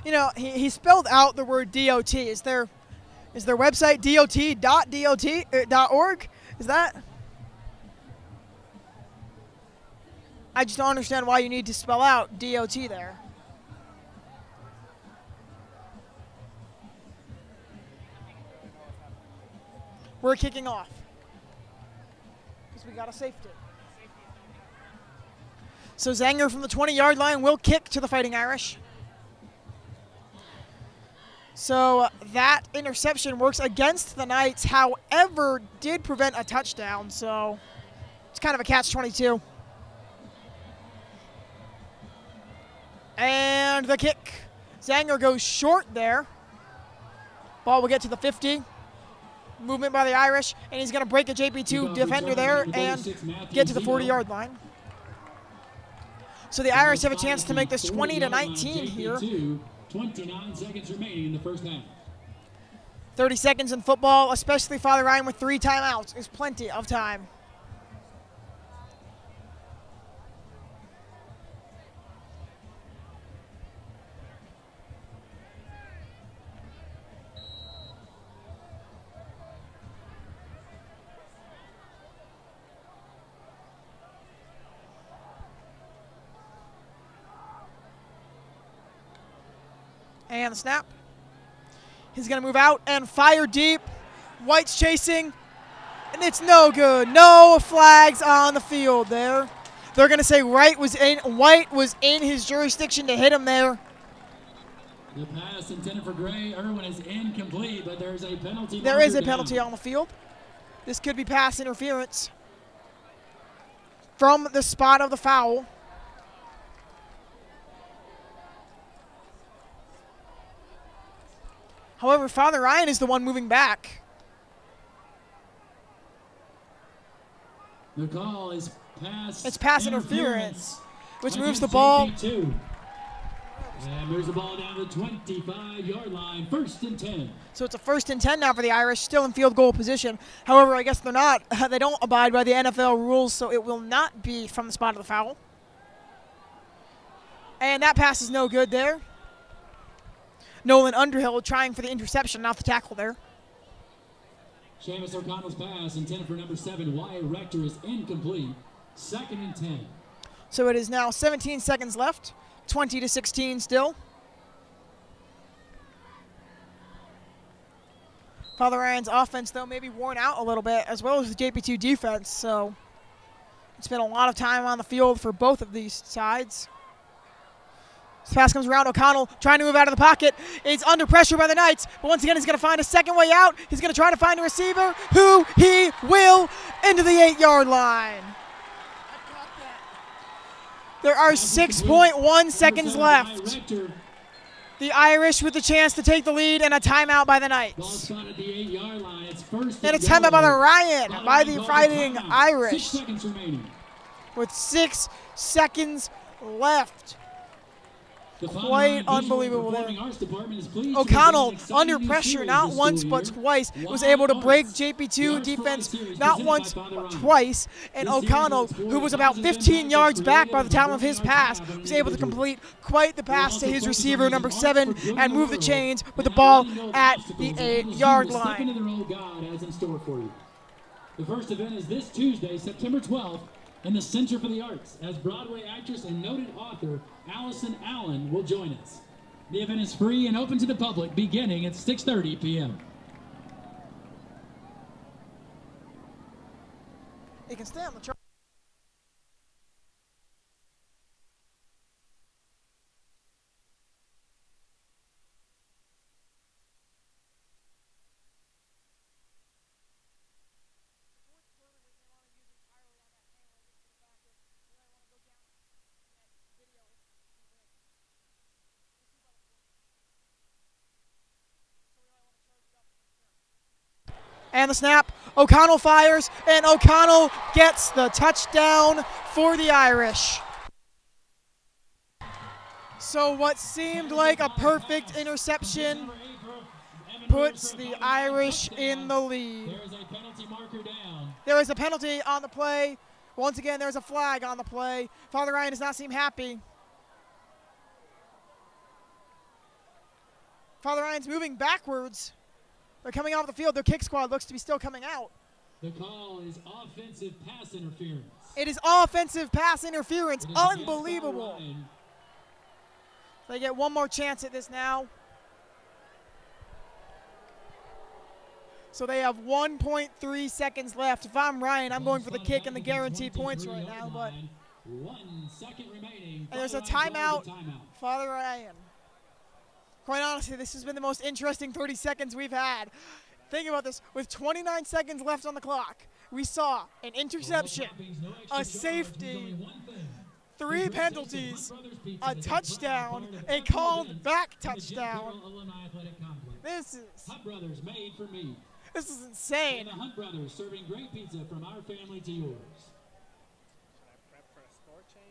You know, he spelled out the word DOT. Is their website dot.org? Is that? I just don't understand why you need to spell out DOT there. We're kicking off because we got a safety. So Zanger from the 20-yard line will kick to the Fighting Irish. So that interception works against the Knights, however, did prevent a touchdown, so it's kind of a catch-22. And the kick. Zanger goes short there. Ball will get to the 50. Movement by the Irish, and he's going to break a JP2 defender there and get to the 40-yard line. So the Irish have a chance to make this 20-19 here. 29 seconds remaining in the first half. 30 seconds in football, especially Father Ryan with 3 timeouts, is plenty of time. And the snap. He's going to move out and fire deep. White's chasing, and it's no good. No flags on the field there. They're going to say White was in his jurisdiction to hit him there. The pass intended for Gray Irwin is incomplete, but there's a penalty. There is a penalty on the field. This could be pass interference from the spot of the foul. However, Father Ryan is the one moving back. The call is pass. It's pass interference, which moves the ball. And moves the ball down to the 25-yard line, 1st and 10. So it's a 1st and 10 now for the Irish, still in field goal position. However, I guess they're not. They don't abide by the NFL rules, so it will not be from the spot of the foul. And that pass is no good there. Nolan Underhill trying for the interception, not the tackle there. Seamus O'Connell's pass intended for number 7, Wyatt Rector, is incomplete. 2nd and 10. So it is now 17 seconds left, 20-16 still. Father Ryan's offense, though, may be worn out a little bit, as well as the JP2 defense, so it's been a lot of time on the field for both of these sides. This pass comes around. O'Connell trying to move out of the pocket. It's under pressure by the Knights, but once again, he's going to find a second way out. He's going to try to find a receiver, who he will, into the 8-yard line. There are 6.1 seconds left. The Irish with the chance to take the lead, and a timeout by the Knights. And a timeout by the Ryan, by the Fighting Irish. 6 seconds remaining. With 6 seconds left. Quite unbelievable there. O'Connell, under pressure, not once but twice, was able to break JP2 defense not once but twice. And O'Connell, who was about 15 yards back by the time of his pass, was able to complete quite the pass to his receiver, number 7, and move the chains with the ball at the 8-yard line. The first event is this Tuesday, September 12th, in the Center for the Arts, as Broadway actress and noted author Allison Allen will join us. The event is free and open to the public beginning at 6:30 p.m. You can stay on the chart. And the snap, O'Connell fires, and O'Connell gets the touchdown for the Irish. So what seemed like a perfect interception puts the Irish in the lead. There is a penalty on the play. Once again, there's a flag on the play. Father Ryan does not seem happy. Father Ryan's moving backwards. They're coming off the field. Their kick squad looks to be still coming out. The call is offensive pass interference. It is offensive pass interference. Unbelievable. They get one more chance at this now. So they have 1.3 seconds left. If I'm Ryan, I'm going for the kick and the guaranteed points right now. But 1 second remaining. and there's a timeout. Father Ryan. Quite honestly, this has been the most interesting 30 seconds we've had. Think about this. With 29 seconds left on the clock, we saw an interception, a safety, 3 penalties, a touchdown, a called back touchdown. This is insane. The Hunt Brothers serving great pizza from our family to yours. Should I prep for a score change?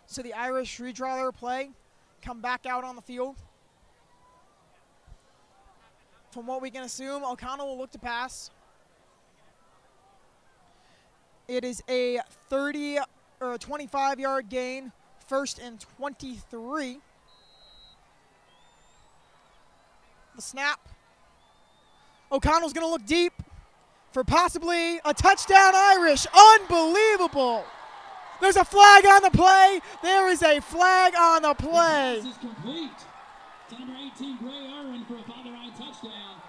So the Irish redraw their play, come back out on the field. From what we can assume, O'Connell will look to pass. It is a 30 or a 25-yard gain, 1st and 23. The snap. O'Connell's going to look deep for possibly a touchdown Irish. Unbelievable. There's a flag on the play. There is a flag on the play. The pass is complete to number 18, Gray Irwin, for a Father Ryan touchdown.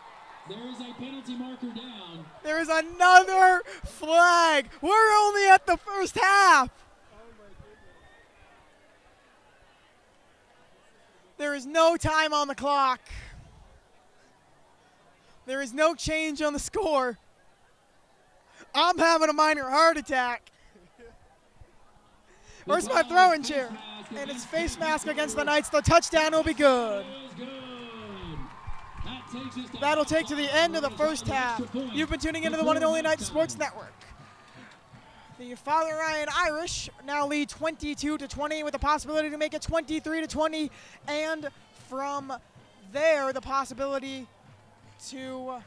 There is a penalty marker down. There is another flag. We're only at the first half. There is no time on the clock. There is no change on the score. I'm having a minor heart attack. Where's my throwing chair? And it's face mask against the Knights. The touchdown will be good. That'll take to the end of the first half. You've been tuning into the one and only Knights Sports Network. The Father Ryan Irish now lead 22-20 with the possibility to make it 23-20. And from there, the possibility to...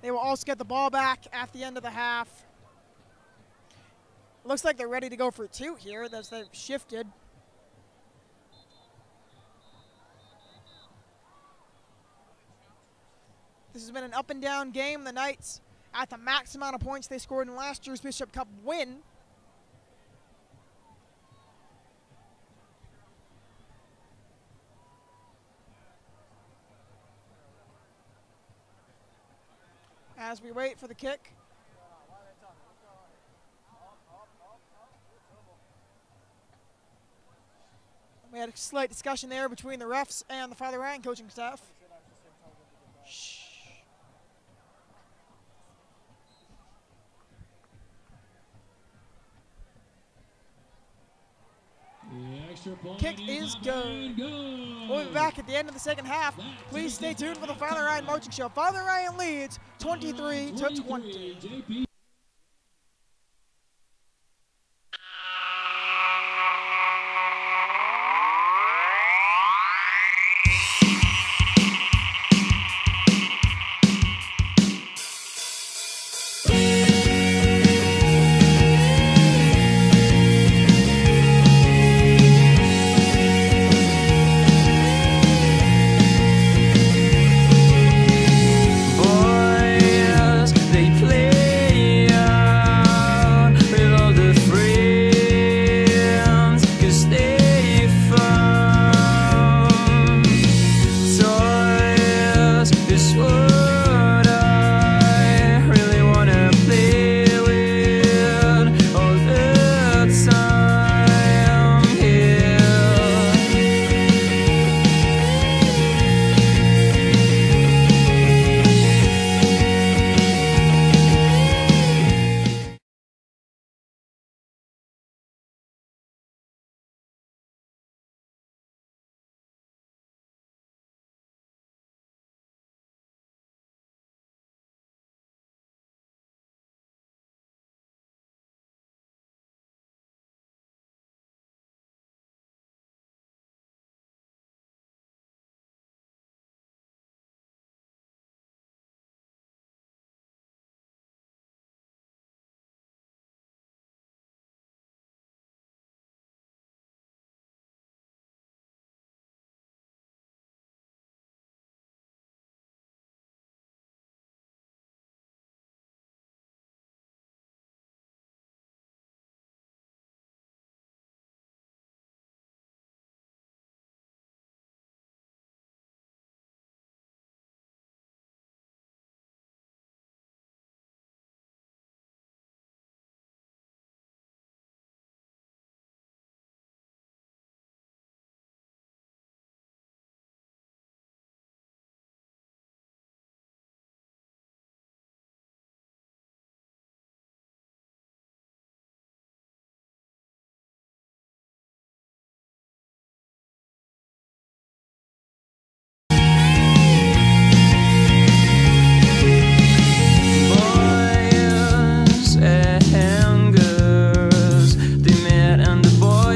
They will also get the ball back at the end of the half. Looks like they're ready to go for 2 here as they've shifted. This has been an up and down game. The Knights at the max amount of points they scored in last year's Bishop Cup win. As we wait for the kick. We had a slight discussion there between the refs and the Father Ryan coaching staff. Shh. Kick is good. We'll be back at the end of the second half. Please stay tuned for the Father Ryan Marching Show. Father Ryan leads 23-20. Boys, they play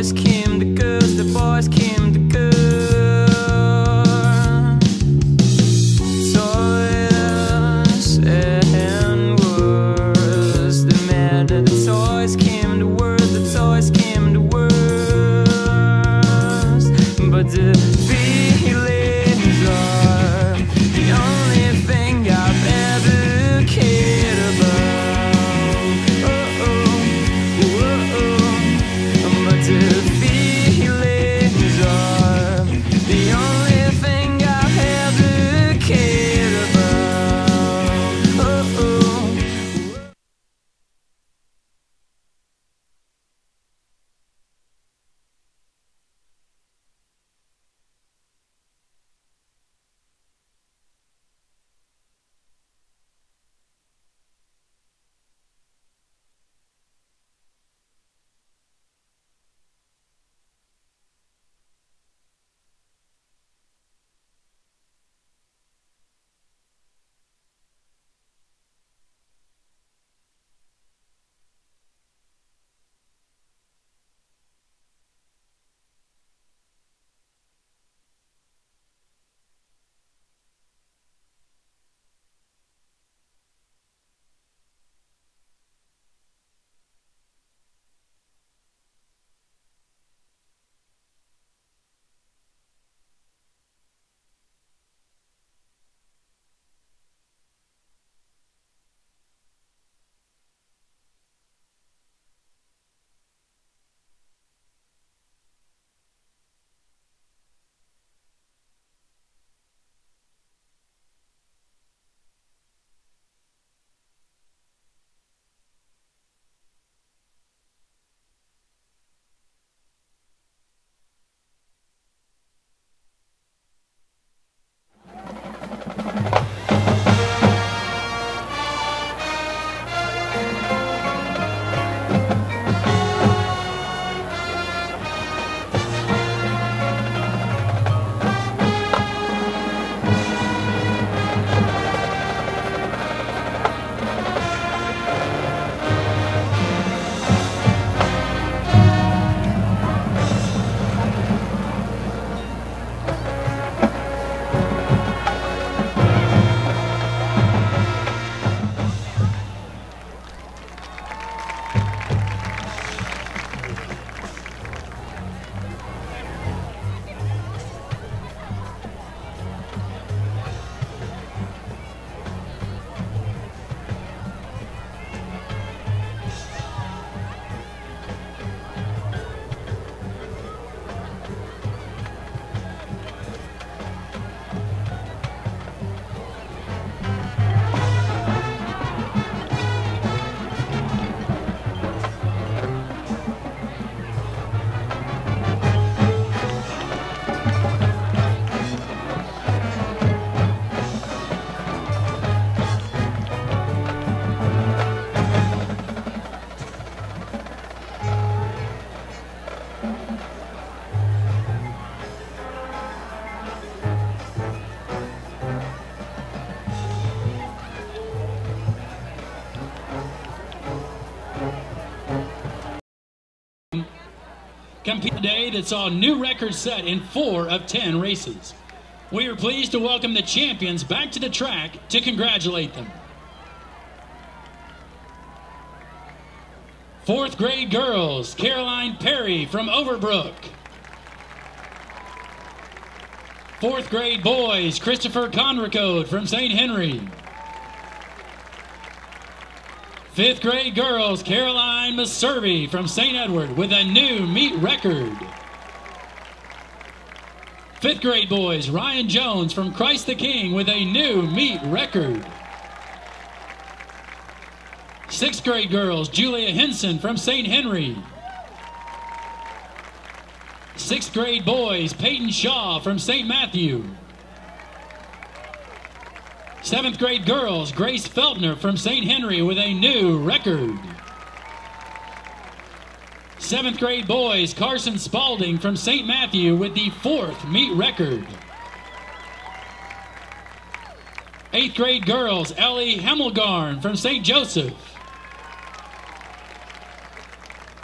boys came to girls, the boys came to girls. Toys and words, the matter. The toys came to words, the toys came to words. But the feelings are the only thing I've ever cared about. Oh, oh, oh, oh. But the feelings are the only thing I've ever cared about. Oh, oh. Compete today that saw new records set in 4 of 10 races. We are pleased to welcome the champions back to the track to congratulate them. 4th grade girls, Caroline Perry from Overbrook. 4th grade boys, Christopher Conricode from St. Henry. 5th grade girls, Caroline Maservi from St. Edward with a new meet record. 5th grade boys, Ryan Jones from Christ the King with a new meet record. 6th grade girls, Julia Henson from St. Henry. 6th grade boys, Peyton Shaw from St. Matthew. 7th grade girls, Grace Feltner from St. Henry with a new record. 7th grade boys, Carson Spalding from St. Matthew with the 4th meet record. 8th grade girls, Ellie Hemmelgarn from St. Joseph.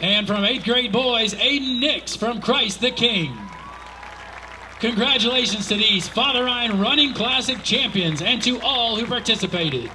And from 8th grade boys, Aiden Nix from Christ the King. Congratulations to these Father Ryan Running Classic champions and to all who participated.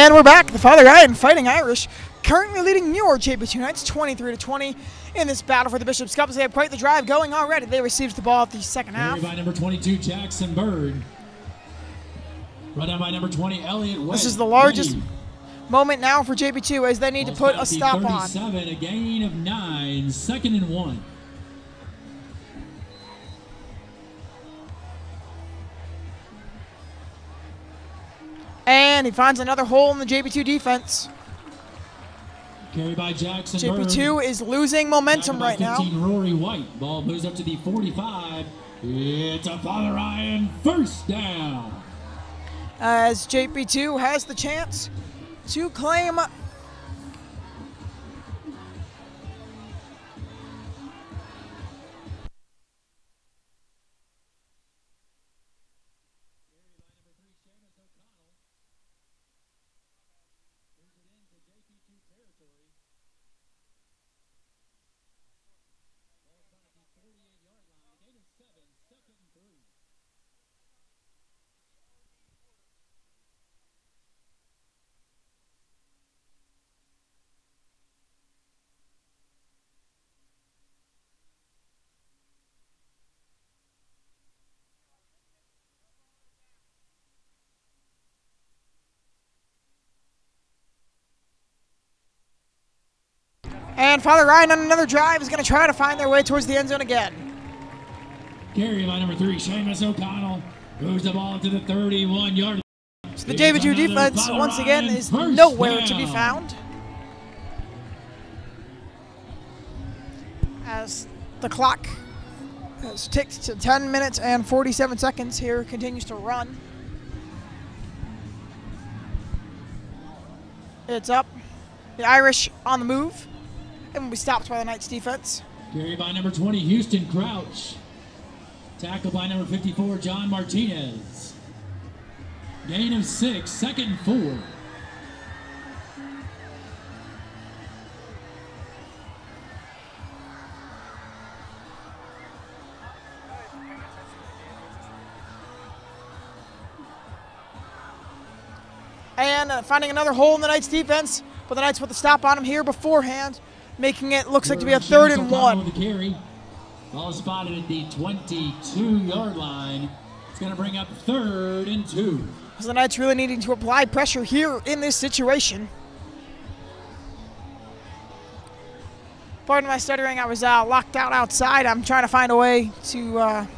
And we're back. The Father Ryan Fighting Irish currently leading your JPII Knights 23-20 in this battle for the Bishop's Cup. As they have quite the drive going already. They received the ball at the second half. By number 22, Jackson Bird. Run down by number 20, Elliott West. This is the largest moment now for JPII as they need to put a stop on. 37, a gain of 9, 2nd and 1. And he finds another hole in the JPII defense. Carry by Jackson JPII is losing momentum right now. 15, Rory White. Ball moves up to the 45. It's a Father Ryan first down. As JPII has the chance to claim and Father Ryan on another drive is going to try to find their way towards the end zone again. Carry by number 3, Seamus O'Connell. Moves the ball to the 31-yard line. So the JPII defense, once again, is nowhere to be found. As the clock has ticked to 10 minutes and 47 seconds here, continues to run. It's up. The Irish on the move. And will be stopped by the Knights defense. Carry by number 20, Houston Crouch. Tackle by number 54, John Martinez. Gain of 6, 2nd and 4. And finding another hole in the Knights defense, but the Knights put the stop on him here beforehand, making it looks like to be a 3rd and 1. With the carry. Ball spotted at the 22-yard line. It's going to bring up 3rd and 2. So the Knights really needing to apply pressure here in this situation. Pardon my stuttering, I was locked out outside. I'm trying to find a way to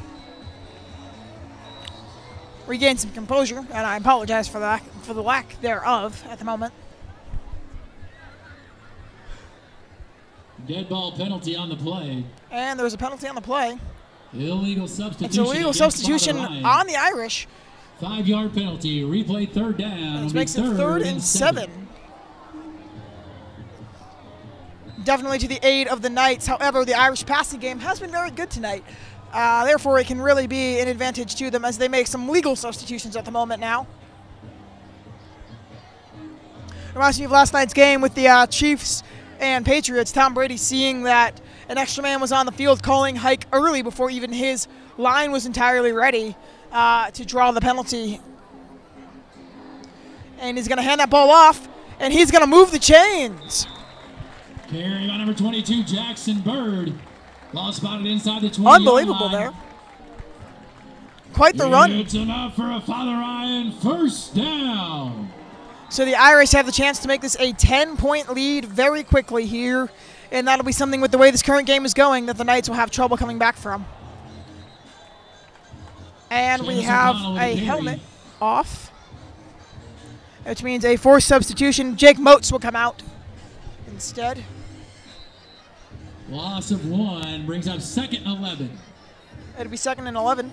regain some composure, and I apologize for the lack thereof at the moment. Dead ball penalty on the play. And there's a penalty on the play. Illegal substitution. It's illegal substitution on the Irish. 5-yard penalty. Replay 3rd down. Which makes it 3rd and 7. Definitely to the aid of the Knights. However, the Irish passing game has been very good tonight. Therefore, it can really be an advantage to them as they make some legal substitutions at the moment now. Reminds me of last night's game with the Chiefs and Patriots. Tom Brady seeing that an extra man was on the field, calling hike early before even his line was entirely ready to draw the penalty. And he's going to hand that ball off, and he's going to move the chains. Carry by number 22, Jackson Bird. Ball spotted inside the 20. Unbelievable there. Quite the run. It's enough for a Father Ryan first down. So the Irish have the chance to make this a 10-point lead very quickly here, and that'll be something with the way this current game is going that the Knights will have trouble coming back from. And we have a helmet off, which means a forced substitution. Jake Moats will come out instead. Loss of 1 brings up 2nd and 11. It'll be 2nd and 11.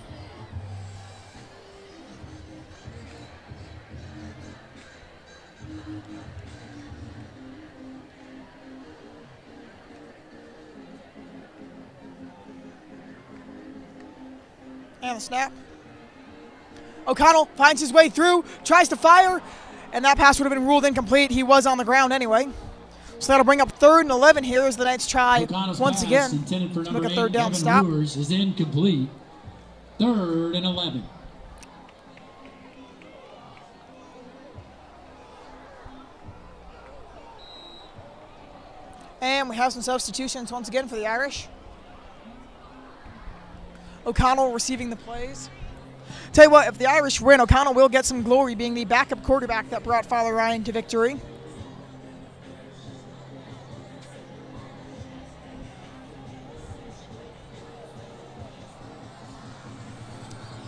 And the snap. O'Connell finds his way through, tries to fire, and that pass would have been ruled incomplete. He was on the ground anyway. So that'll bring up 3rd and 11 here as the Knights try once again to make a 3rd down stop. Is incomplete. 3rd and 11. And we have some substitutions once again for the Irish. O'Connell receiving the plays. Tell you what, if the Irish win, O'Connell will get some glory being the backup quarterback that brought Father Ryan to victory.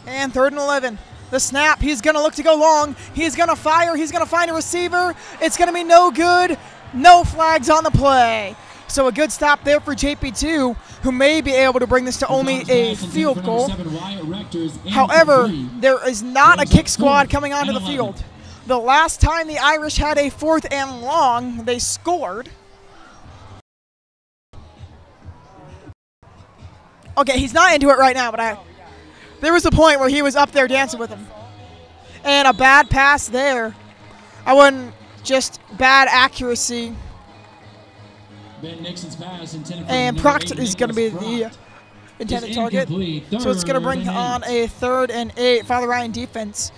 And 3rd and 11. The snap, he's going to look to go long. He's going to fire. He's going to find a receiver. It's going to be no good. No flags on the play. So a good stop there for JPII, who may be able to bring this to only a field goal. However, there is not a kick squad coming onto the field. The last time the Irish had a 4th and long, they scored. Okay, he's not into it right now, but there was a point where he was up there dancing with him. And a bad pass there. I wouldn't, just bad accuracy. Ben Nixon's pass intended for and Proct is going to be the intended target. So it's going to bring on a 3rd and 8. Father Ryan defense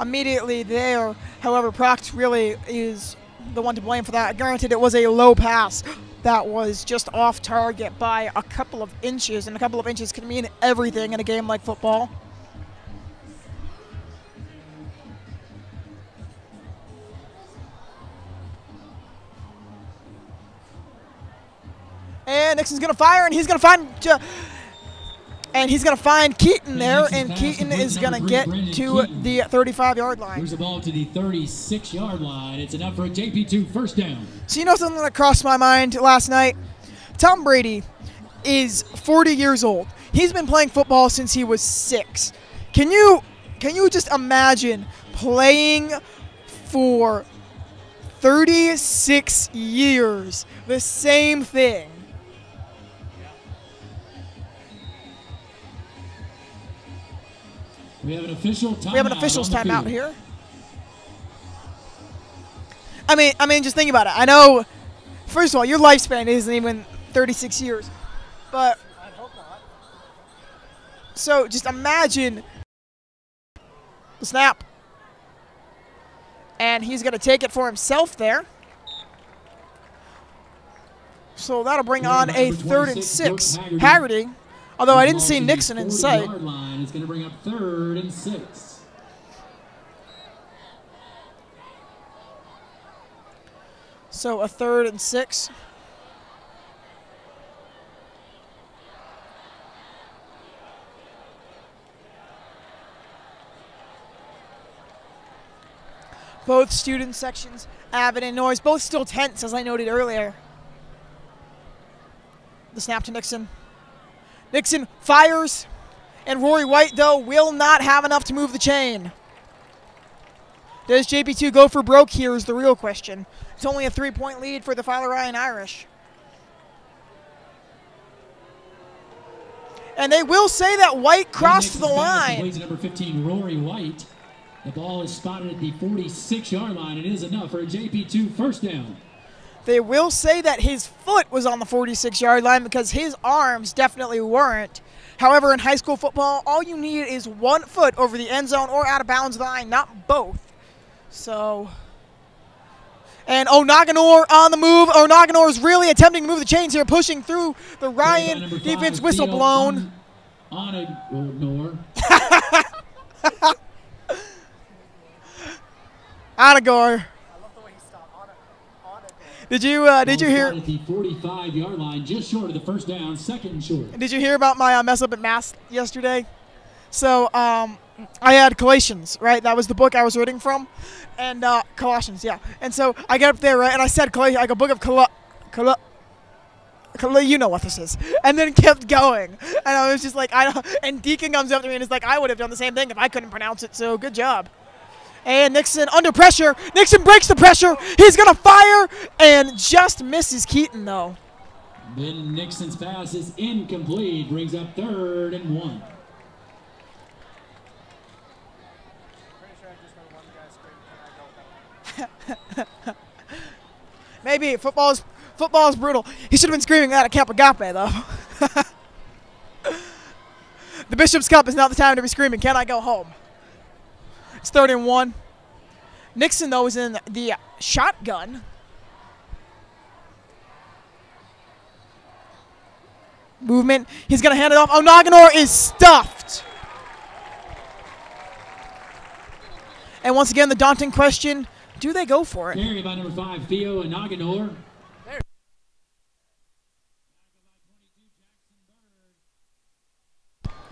immediately there. However, Proct really is the one to blame for that. Granted, it was a low pass that was just off target by a couple of inches, and a couple of inches can mean everything in a game like football. And Nixon's going to fire, and he's going to find Keaton there, and Keaton is going to get to the 35-yard line. Moves the ball to the 36-yard line. It's enough for a JP2 first down. So you know something that crossed my mind last night? Tom Brady is 40 years old. He's been playing football since he was 6. Can you just imagine playing for 36 years the same thing? We have an official timeout. We have an official's timeout here. I mean, just think about it. I know, first of all, your lifespan isn't even 36 years, but I hope not. So just imagine the snap, and he's going to take it for himself there. So that'll bring on a 3rd and 6. Haggerty. Although I didn't see Nixon in sight. It's going to bring up 3rd and 6. So a 3rd and 6. Both student sections, avid and noise, both still tense, as I noted earlier. The snap to Nixon. Nixon fires, and Rory White, though, will not have enough to move the chain. Does JP2 go for broke here is the real question. It's only a 3-point lead for the Father Ryan Irish. And they will say that White crossed the line. Plays number 15, Rory White. The ball is spotted at the 46-yard line. It is enough for a JP2 first down. They will say that his foot was on the 46-yard line because his arms definitely weren't. However, in high school football, all you need is one foot over the end zone or out of bounds line, not both. So, and O'Naganor on the move. O'Naganor is really attempting to move the chains here, pushing through the Ryan defense. Whistle blown. O'Naganor. Onagor. Did you hear? At the 45-yard line, just short of the first down, 2nd and short. Did you hear about my mess up at Mass yesterday? So I had Colossians, right? That was the book I was reading from, and Colossians, yeah. And so I get up there, right, and I said Colossians, like a book of you know what this is, and then kept going. And I was just like, and Deacon comes up to me and is like, I would have done the same thing if I couldn't pronounce it. So good job. And Nixon under pressure. Nixon breaks the pressure. He's going to fire and just misses Keaton, though. Ben Nixon's pass is incomplete. Brings up 3rd and 1. Pretty sure I just heard one guy scream, "Can I go home?" Maybe football is brutal. He should have been screaming that at Camp Agape, though. The Bishop's Cup is not the time to be screaming, "Can I go home?" It's 3rd and 1. Nixon, though, is in the shotgun. movement. He's going to hand it off. Oh, Naganor is stuffed. And once again, the daunting question, do they go for it? Carry by number 5, Theo and Naganor.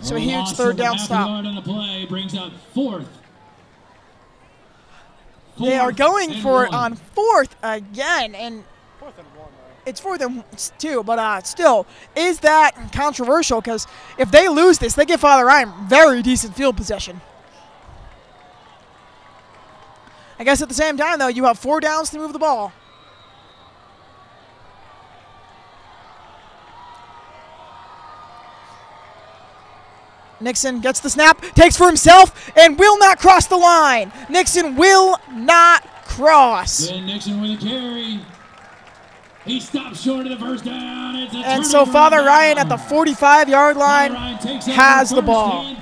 So a huge third down stop. On the play brings up fourth. They are going for it on fourth again, and 4th and 1, right? it's 4th and 2, but still, is that controversial? Because if they lose this, they give Father Ryan very decent field possession. I guess at the same time, though, you have 4 downs to move the ball. Nixon gets the snap, takes for himself, and will not cross the line. Nixon will not cross. Then Nixon with a carry. He stops short of the first down. And so Father Ryan at the 45-yard line has the ball.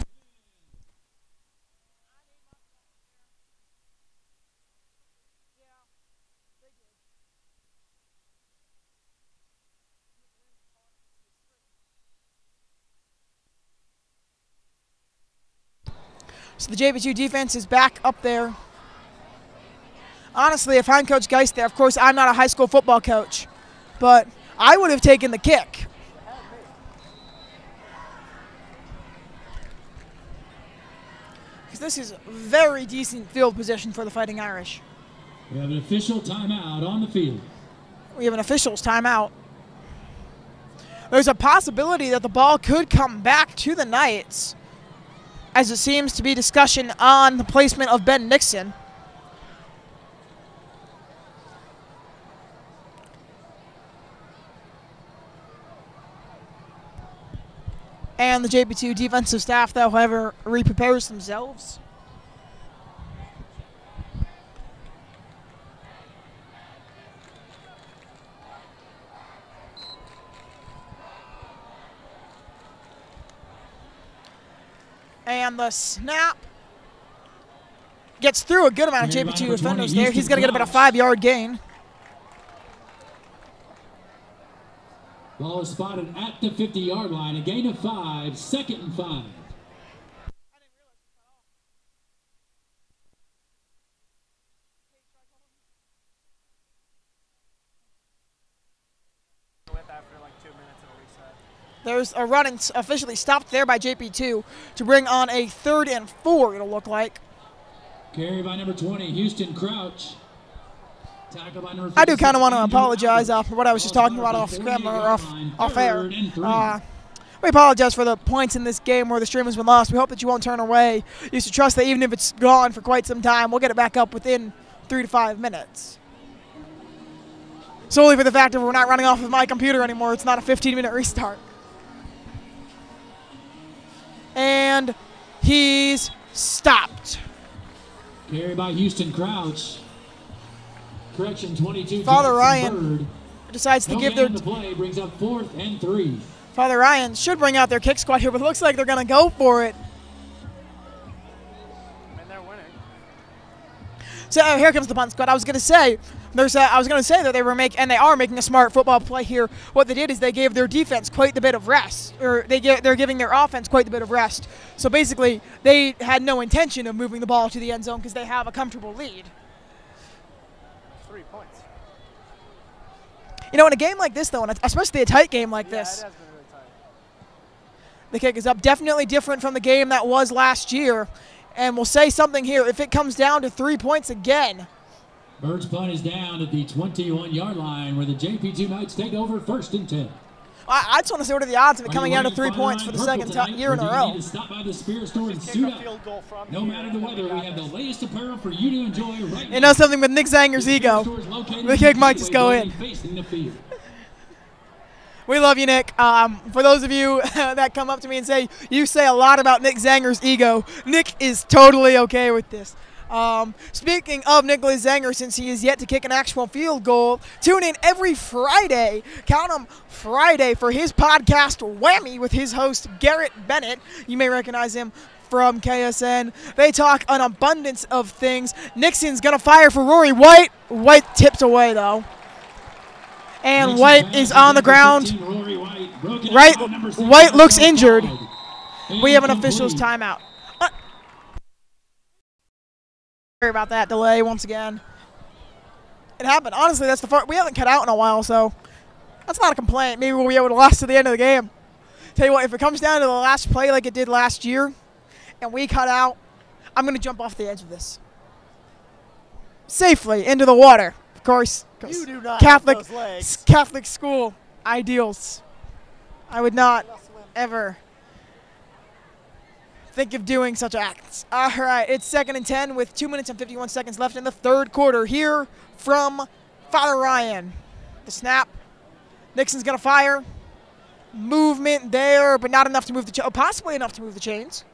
So the JPII defense is back up there. Honestly, if I'm Coach Geist there, of course, I'm not a high school football coach, but I would have taken the kick. Because this is very decent field position for the Fighting Irish. We have an official timeout on the field. We have an official's timeout. There's a possibility that the ball could come back to the Knights, as it seems to be discussion on the placement of Ben Nixon. And the JPII defensive staff, though, however, re-prepares themselves. And the snap gets through a good amount of JPII defenders there. He's going to get about a 5-yard gain. Ball is spotted at the 50-yard line. A gain of 5, 2nd and 5. There's a run officially stopped there by JPII to bring on a 3rd and 4, it'll look like. Carry by number 20, Houston Crouch. Tackle by number 50. I do kind of want to apologize for what I was just talking about off scramble or off air. We apologize for the points in this game where the stream has been lost. We hope that you won't turn away. You should trust that even if it's gone for quite some time, we'll get it back up within 3 to 5 minutes. Solely for the fact that we're not running off of my computer anymore. It's not a 15-minute restart. And he's stopped. Carry by Houston Crouch. Correction, 22. Father Jackson Ryan Bird. decides to give their... The play brings up 4th and 3. Father Ryan should bring out their kick squad here, but it looks like they're going to go for it. I mean, they're winning. So here comes the punt squad. I was going to say that they are making a smart football play here. What they did is they gave their defense quite a bit of rest, or they're giving their offense quite a bit of rest. So basically, they had no intention of moving the ball to the end zone because they have a comfortable lead. 3 points. You know, in a game like this, though, and especially a tight game like this, It has been really tight. the kick is up. Definitely different from the game that was last year. And we'll say something here. If it comes down to 3 points again, Bird's punt is down at the 21-yard line where the JPII Knights take over 1st and 10. I just want to see what are the odds of it coming down to 3 points for the second year in a row. To stop by the Spirit Store and suit up. No matter the weather, we have the latest apparel for you to enjoy right now. You know something with Nick Zanger's ego. The kick might just go in. We love you, Nick. For those of you that come up to me and say, you say a lot about Nick Zanger's ego, Nick is totally okay with this. Speaking of Nicholas Zanger, since he is yet to kick an actual field goal, tune in every Friday, count them Friday, for his podcast Whammy with his host Garrett Bennett. You may recognize him from KSN. They talk an abundance of things. Nixon's going to fire for Rory White. White tipped away, though. And White is on the ground. Broken Right, out by number 7, White looks that's injured. offside. We have an Incomplete. official's timeout. Sorry about that delay once again. It happened. Honestly, that's the part we haven't cut out in a while, so that's not a complaint. Maybe we'll be able to last to the end of the game. Tell you what, if it comes down to the last play like it did last year, and we cut out, I'm going to jump off the edge of this. Safely into the water, of course. You do not Catholic, have those legs. Catholic school ideals. I would not ever think of doing such acts. All right, it's 2nd and 10 with 2 minutes and 51 seconds left in the third quarter here from Father Ryan. The snap. Nixon's going to fire. Movement there, but not enough to move the possibly enough to move the chains.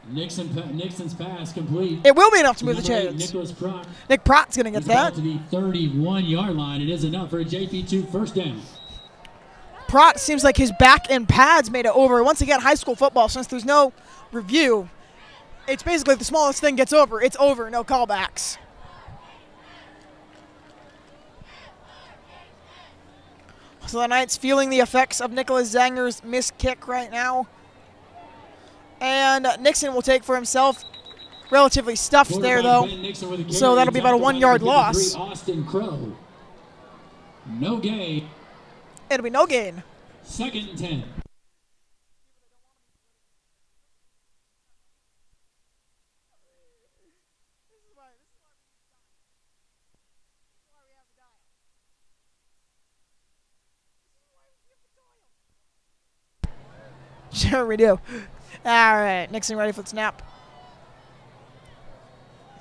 Nixon's pass complete. It will be enough to move the Number 8, chains. Nicholas Prock. Nick Pratt's going to get He's about that. to the 31-yard line. It is enough for a JP2 first down. Pratt seems like his back and pads made it over. Once again, high school football, since there's no review, it's basically if the smallest thing gets over, it's over, no callbacks. So the Knights feeling the effects of Nicholas Zanger's missed kick right now. And Nixon will take for himself. Relatively stuffed there, though. So that'll be about a 1 yard loss. Austin Crow. No gain. It'll be no gain. 2nd and 10. Sure we do. All right, Nixon ready for the snap.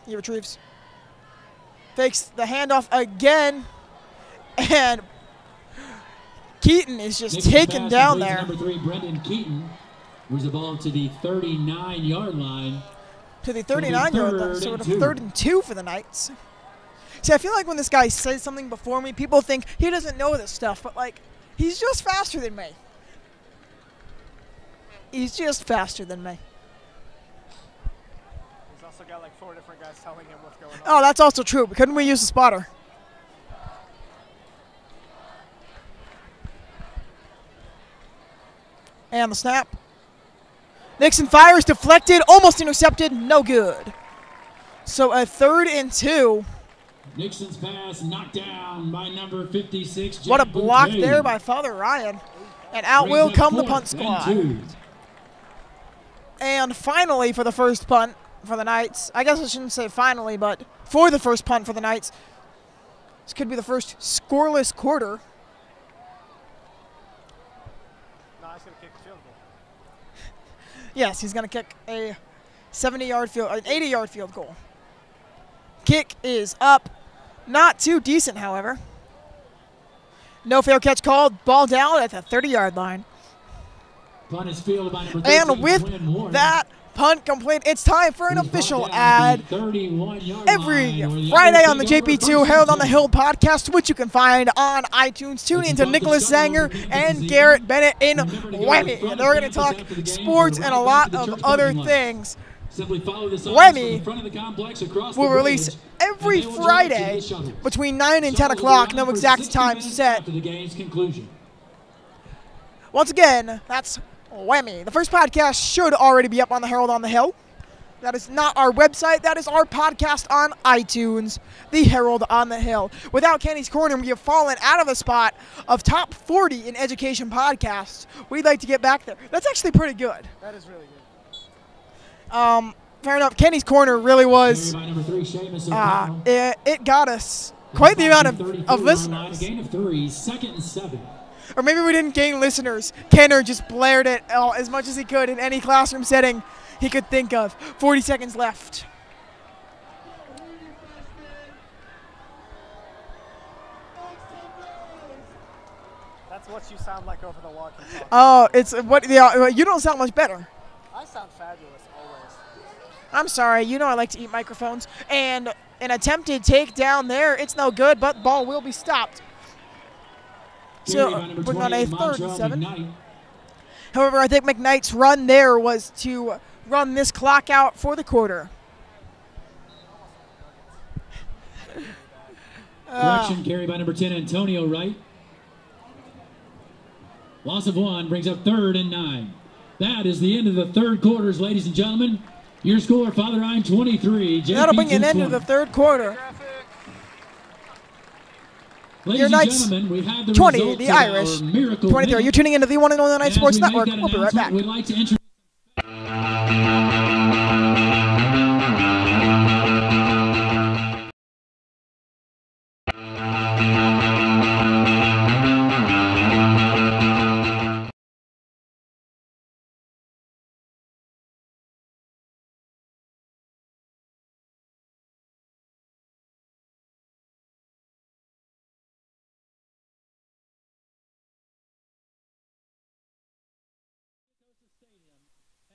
He retrieves. Fakes the handoff again. And Keaton is just Nixon's taken pass down completes to there. Number 3, Brendan Keaton. Moves the ball to the 39-yard line. To the 39-yard line. So it's a 3rd and 2 for the Knights. See, I feel like when this guy says something before me, people think he doesn't know this stuff. But, like, he's just faster than me. He's just faster than me. He's also got like 4 different guys telling him what's going on. Oh, that's also true. Couldn't we use a spotter? And the snap. Nixon fires, deflected, almost intercepted, no good. So a 3rd and 2. Nixon's pass knocked down by number 56. What a Jack block Boutte. there by Father Ryan. And out Brings will up come the 4th punt and squad. 2. And finally for the first punt for the Knights. I guess I shouldn't say finally, but for the first punt for the Knights. This could be the first scoreless quarter. No, he's going to kick the field goal. Yes, he's going to kick a 70-yard field, an 80-yard field goal. Kick is up. Not too decent, however. No fair catch called. Ball down at the 30-yard line. Punt is fielded by number 13, And with Quinn Warren. that punt complete, it's time for an He's official brought down ad. to the 31-yard Every line, where the Friday Irish on the take over JP2 first Herald and on the 10. Hill podcast, which you can find on iTunes. Tune in to Nicholas Zanger and Garrett Bennett in Whammy. And they're going to talk sports and a lot of other things. Simply follow the signs Whammy from the front of the complex across will the release bridge, every and they will drive to Friday the shuttles. between 9 and 10 Shuttles will o'clock. run No for exact 60 time minutes set. after the game's conclusion. Once again, that's Whammy. The first podcast should already be up on the Herald on the Hill. That is not our website. That is our podcast on iTunes, The Herald on the Hill. Without Kenny's Corner, we have fallen out of the spot of top 40 in education podcasts. We'd like to get back there. That's actually pretty good. That is really good. Fair enough. Kenny's Corner really was, Carry by number 3, Seamus O'Connell. it got us quite the amount of 33 listeners. A gain of 3, 2nd and 7. Or maybe we didn't gain listeners. Kenner just blared it as much as he could in any classroom setting he could think of. 40 seconds left. That's what you sound like over the walkie-talkie. Oh, it's what? Yeah, you don't sound much better. I sound fabulous always. I'm sorry. You know I like to eat microphones. And an attempted takedown there. It's no good, but ball will be stopped. Carry by So number we're on a 28, 3rd and Montrell 7. McKnight. However, I think McKnight's run there was to run this clock out for the quarter. Correction, carry by number 10, Antonio Wright. Loss of 1 brings up 3rd and 9. That is the end of the third quarters, ladies and gentlemen. Your score, Father Ryan 23. That'll bring an end to the third quarter. Ladies and gentlemen, we have the 20, the Irish. 23. You're tuning into the one and only Night Sports Network. We'll be right back. We'd like to introduce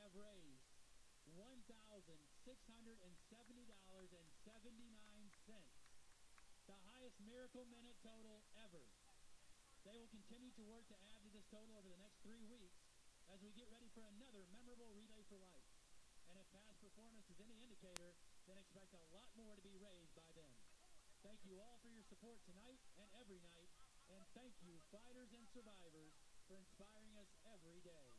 have raised $1,670.79, the highest miracle minute total ever. They will continue to work to add to this total over the next 3 weeks as we get ready for another memorable Relay for Life. And if past performance is any indicator, then expect a lot more to be raised by then. Thank you all for your support tonight and every night, and thank you, fighters and survivors, for inspiring us every day.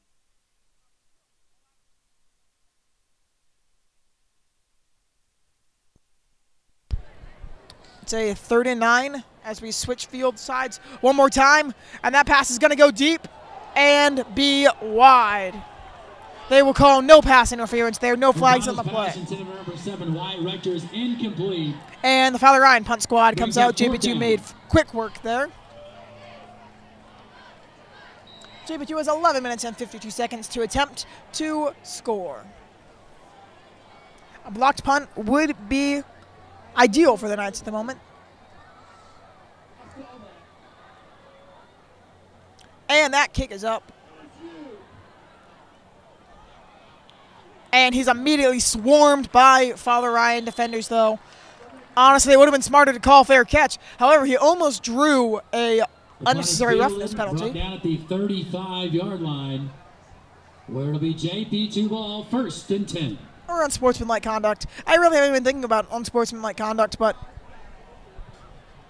It's a 3rd and 9 as we switch field sides one more time, and that pass is going to go deep and be wide. They will call no pass interference there, no flags on the play. And the Father Ryan punt squad comes out. JPII made quick work there. JPII has 11 minutes and 52 seconds to attempt to score. A blocked punt would be ideal for the Knights at the moment. And that kick is up. And he's immediately swarmed by Father Ryan defenders, though. Honestly, it would have been smarter to call fair catch. However, he almost drew a unnecessary roughness penalty. Down at the 35-yard line, where it'll be JPII ball, 1st and 10. Or unsportsmanlike conduct. I really haven't been thinking about unsportsmanlike conduct, but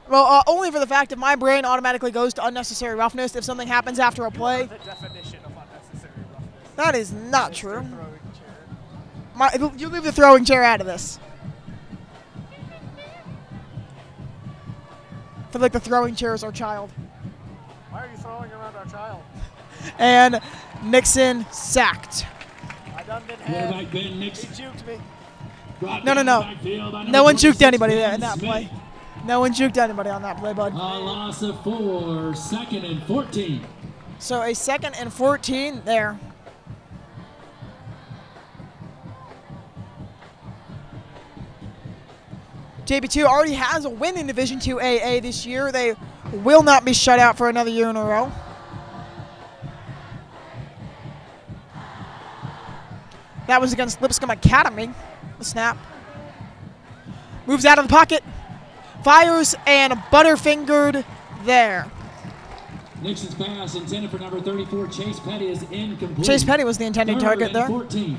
well, only for the fact that my brain automatically goes to unnecessary roughness if something happens after a play. The definition of unnecessary roughness. That is not true. You leave the throwing chair out of this. I feel like the throwing chair is our child. Why are you throwing around our child? And Nixon sacked. I done been had. Ben Nixon. He juked me. No. No one juked anybody there in that play. No one juked anybody on that play, bud. A loss of 4, 2nd and 14. So a 2nd and 14 there. JPII already has a win in Division II AA this year. They will not be shut out for another year in a row. That was against Lipscomb Academy. The snap. Moves out of the pocket. Fires and butterfingered there. Nixon's pass intended for number 34, Chase Petty, is incomplete. Chase Petty was the intended target there. 14.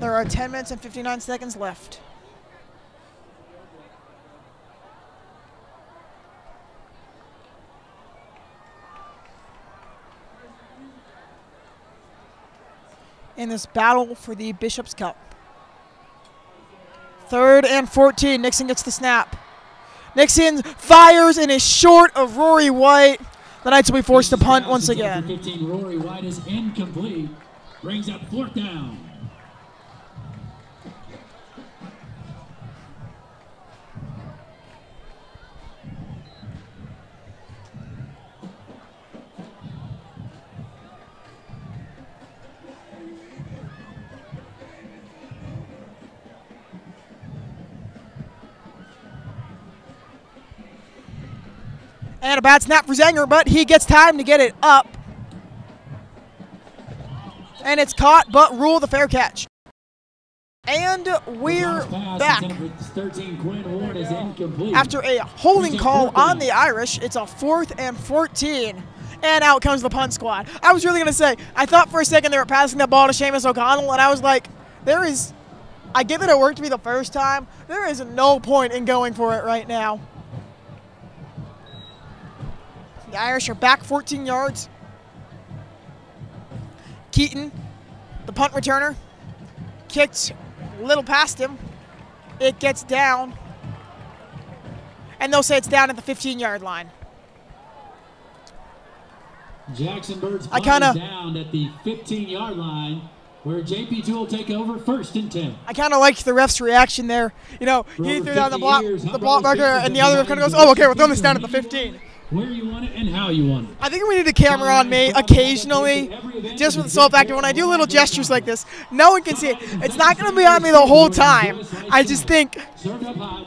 There are 10 minutes and 59 seconds left. In this battle for the Bishop's Cup. 3rd and 14. Nixon gets the snap. Nixon fires and is short of Rory White. The Knights will be forced to punt once again. 15, Rory White is incomplete. Brings up 4th down. And a bad snap for Zenger, but he gets time to get it up. And it's caught, but rule the fair catch. And we're back. 13, Quinn Ward is incomplete. After a holding call on the Irish, it's a 4th and 14. And out comes the punt squad. I was really going to say, I thought for a second they were passing the ball to Seamus O'Connell, and I was like, I get that it worked to me the first time. There is no point in going for it right now. The Irish are back 14 yards. Keaton, the punt returner, kicked a little past him. It gets down. And they'll say it's down at the 15-yard line. Jackson Bird's punt is down at the 15-yard line, where JP2 will take over 1st and 10. I kind of liked the ref's reaction there. You know, he threw down the block marker, and the other ref kind of goes, oh, okay, we're throwing this down at the 15. Where you want it and how you want it. I think we need a camera on me occasionally, just for the sole factor. When I do little gestures like this, no one can see it. It's not going to be on me the whole time. I just think,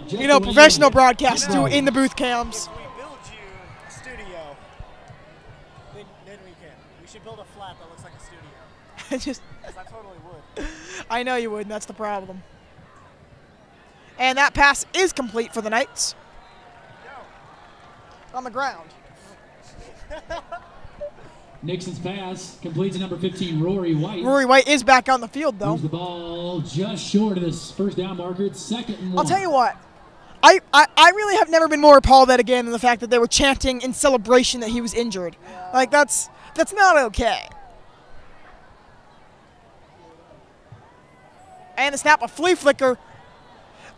you know, professional broadcasters do in the booth cams. If we build you a studio, then we can. We should build a flat that looks like a studio. I totally would. I know you would, and that's the problem. And that pass is complete for the Knights. On the ground. Nixon's pass completes to number 15, Rory White. Rory White is back on the field, though. Moves the ball just short of this first down marker. It's 2nd and 1. I'll tell you what. I really have never been more appalled at a game than the fact that they were chanting in celebration that he was injured. Like, that's not okay. And the snap, a flea flicker.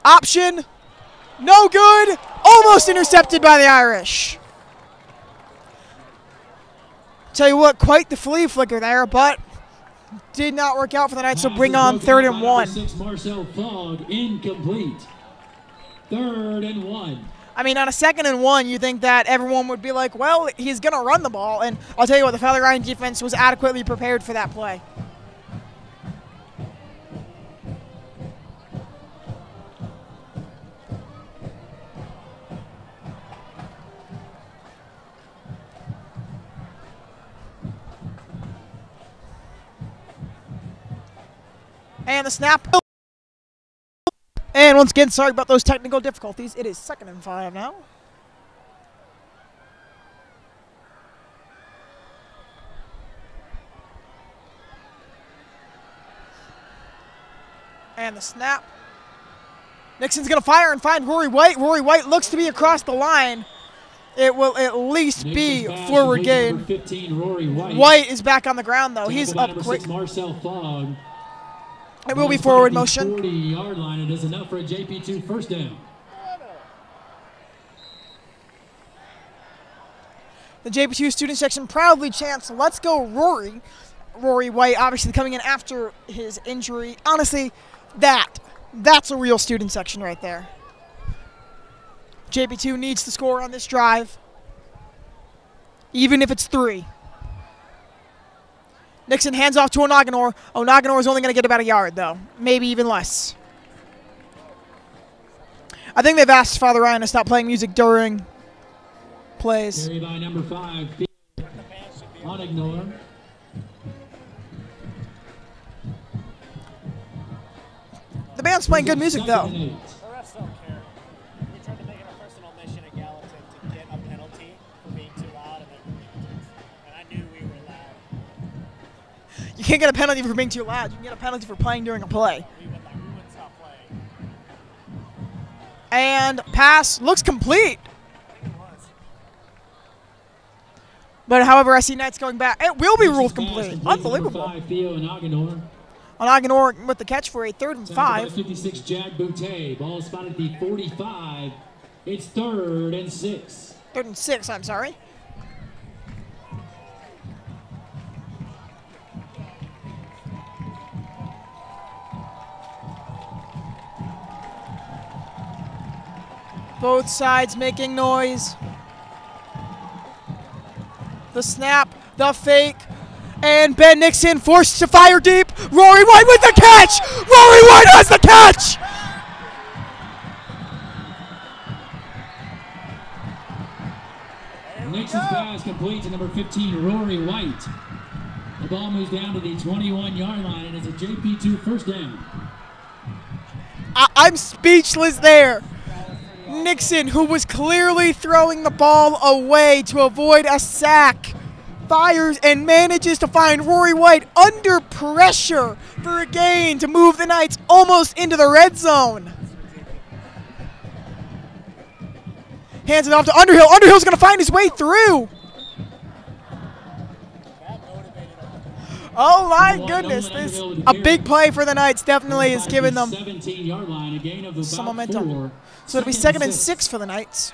Option. No good. Almost intercepted by the Irish. Tell you what, quite the flea flicker there, but did not work out for the Knights, so bring on 3rd and 1. 6 Marcel Fogg, incomplete. 3rd and 1. I mean, on a 2nd and 1, you think that everyone would be like, well, he's going to run the ball. And I'll tell you what, the Father Ryan defense was adequately prepared for that play. And the snap. And once again, sorry about those technical difficulties. It is 2nd and 5 now. And the snap. Nixon's going to fire and find Rory White. Rory White looks to be across the line. It will at least be forward gain. 15, Rory White. White is back on the ground, though. He's up quick. Marcel Fogg. It will be forward motion. 40-yard line. It is enough for a JP2 first down. The JP2 student section proudly chants, "Let's go, Rory." Rory White obviously coming in after his injury. Honestly, that's a real student section right there. JP2 needs to score on this drive, even if it's 3. Nixon hands off to Onaganor. Onaganor is only going to get about a yard, though. Maybe even less. I think they've asked Father Ryan to stop playing music during plays. Carry by number 5, Onaganor. The band's playing good music, though. The refs don't care. We tried to make it a personal mission at Gallatin to get a penalty for being too loud, and I knew we were loud. You can't get a penalty for being too loud. You can get a penalty for playing during a play. We would stop playing. And pass looks complete. I think it was. But however, I see Knights going back. It will be ruled complete. Unbelievable. 5, Theo Onaganor. Onaganor with the catch for a 3rd and 5. 56, Jack Boutte. Ball spotted at the 45. It's 3rd and 6. 3rd and 6, I'm sorry. Both sides making noise. The snap, the fake. And Ben Nixon forced to fire deep. Rory White with the catch! Rory White has the catch! Nixon's pass complete to number 15, Rory White. The ball moves down to the 21-yard line, and it's a JP2 first down. I'm speechless there. Nixon, who was clearly throwing the ball away to avoid a sack, fires and manages to find Rory White under pressure for a gain to move the Knights almost into the red zone. Hands it off to Underhill. Underhill's going to find his way through. Oh my goodness, this a big play for the Knights definitely has given them some momentum. So it'll be 2nd and 6 for the Knights.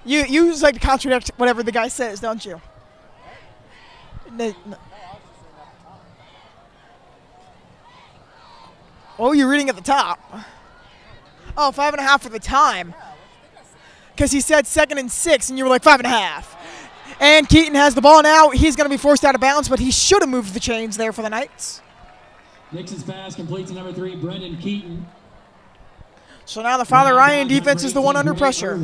You just like to contradict whatever the guy says, don't you? No. Oh, you're reading at the top. Oh, 5.5 for the time. Because he said 2nd and 6, and you were like 5.5. And Keaton has the ball now. He's going to be forced out of bounds, but he should have moved the chains there for the Knights. Nixon's pass complete to number 3, Brendan Keaton. So now the Father Ryan defense is the one under pressure.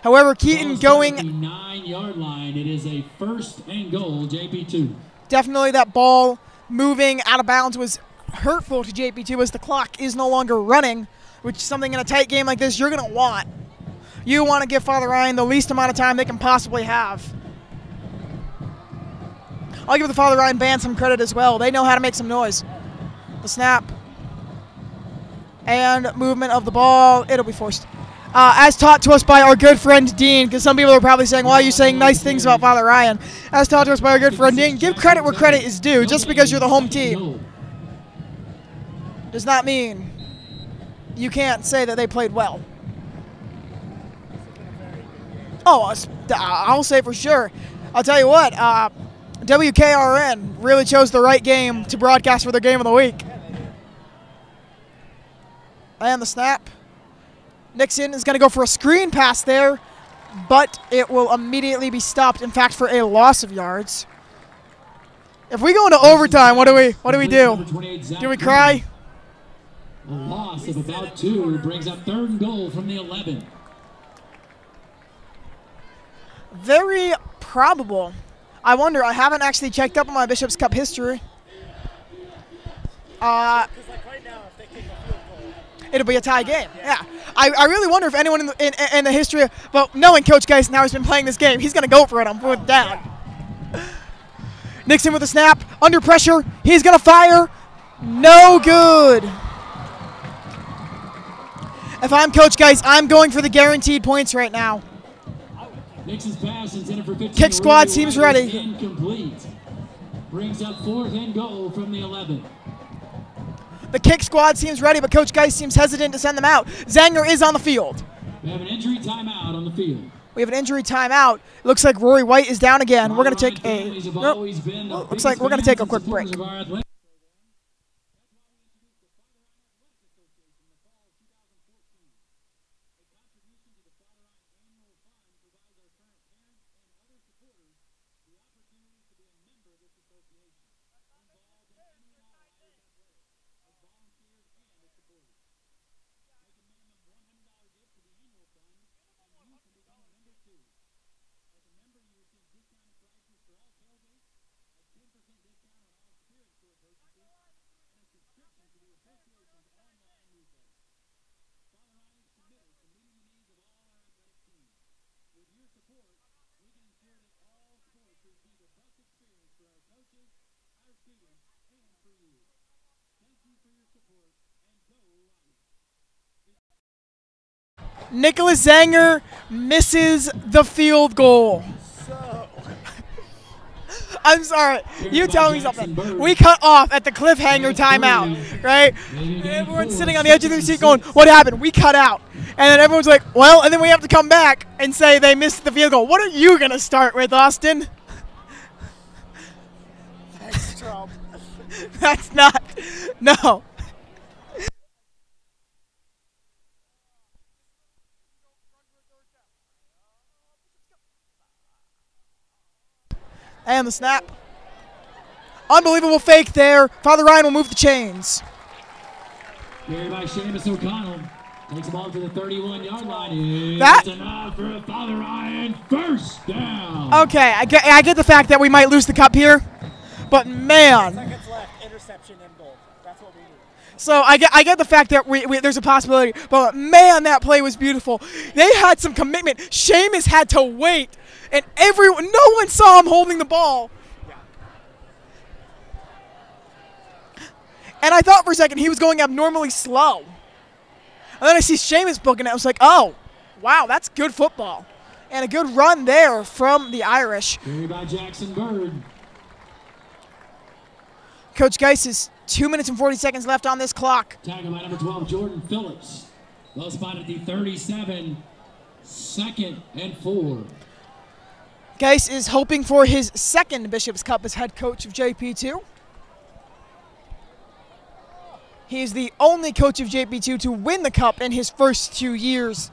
However, Keaton going 9-yard line. It is a 1st and goal, JP2. Definitely that ball moving out of bounds was hurtful to JP2 as the clock is no longer running, which is something in a tight game like this you're going to want. You want to give Father Ryan the least amount of time they can possibly have. I'll give the Father Ryan band some credit as well. They know how to make some noise. The snap and movement of the ball, it'll be forced. As taught to us by our good friend Dean, because some people are probably saying, why are you saying nice things about Father Ryan? As taught to us by our good friend Dean, give credit where credit is due. Just because you're the home team does not mean you can't say that they played well. Oh, I'll say for sure. I'll tell you what, WKRN really chose the right game to broadcast for their game of the week. And the snap. Nixon is going to go for a screen pass there, but it will immediately be stopped, in fact, for a loss of yards. If we go into overtime, what do we do? Do we cry? A loss of about 2 brings up 3rd and goal from the 11. Very probable. I wonder. I haven't actually checked up on my Bishop's Cup history. It'll be a tie game. Yeah. I really wonder if anyone in the history of, well, knowing Coach Geist now has been playing this game, he's going to go for it on 4th down. Nixon with the snap, under pressure. He's going to fire. No good. If I'm Coach Geist, I'm going for the guaranteed points right now. Nixon's pass intended for 15. Kick squad seems ready. Incomplete. Brings up 4th and goal from the 11. The kick squad seems ready, but Coach Geist seems hesitant to send them out. Zanger is on the field. We have an injury timeout on the field. We have an injury timeout. Looks like Rory White is down again. We're going to take a. Nope. Looks like we're going to take a quick break. Nicholas Zanger misses the field goal. I'm sorry. You tell me something. We cut off at the cliffhanger timeout, right? Everyone's sitting on the edge of their seat going, what happened? We cut out. And then everyone's like, well, and then we have to come back and say they missed the field goal. What are you going to start with, Austin? Thanks, Trump. That's not. No. And the snap. Unbelievable fake there. Father Ryan will move the chains. Carried by Seamus O'Connell. Takes the ball to the 31-yard line. That's enough for Father Ryan. 1st down. Okay, I get the fact that we might lose the cup here, but man. 7 seconds left. Interception and goal. That's what we need. So I get the fact that there's a possibility, but man, that play was beautiful. They had some commitment. Seamus had to wait, and no one saw him holding the ball. And I thought for a second he was going abnormally slow. And then I see Seamus booking it. I was like, oh, wow, that's good football. And a good run there from the Irish. Carried by Jackson Bird. Coach Geis is 2 minutes and 40 seconds left on this clock. Tackled by number 12, Jordan Phillips. Well spotted at the 37, 2nd and 4. Geis is hoping for his second Bishop's Cup as head coach of JP2. He is the only coach of JP2 to win the Cup in his first 2 years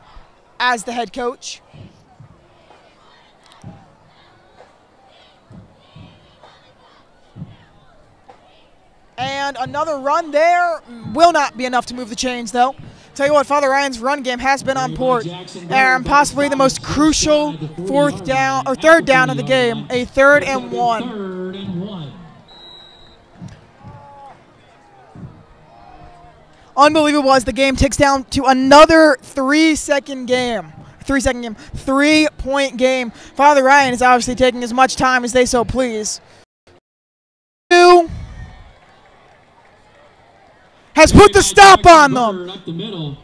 as the head coach. And another run there will not be enough to move the chains, though. Tell you what, Father Ryan's run game has been on point, and possibly the most crucial third down of the game, a 3rd and 1. 3rd and 1. Unbelievable as the game ticks down to another 3-second game. 3-point game. Father Ryan is obviously taking as much time as they so please. Has put the stop on them. Up the middle.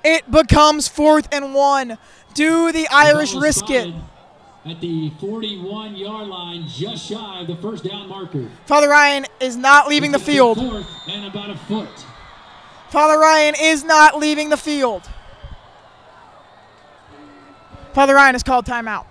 It becomes 4th and 1. Do the Irish risk it? At the 41-yard line, just shy of the first down marker. Father Ryan is not leaving the field. 4th and about a foot. Father Ryan is not leaving the field. Father Ryan has called timeout.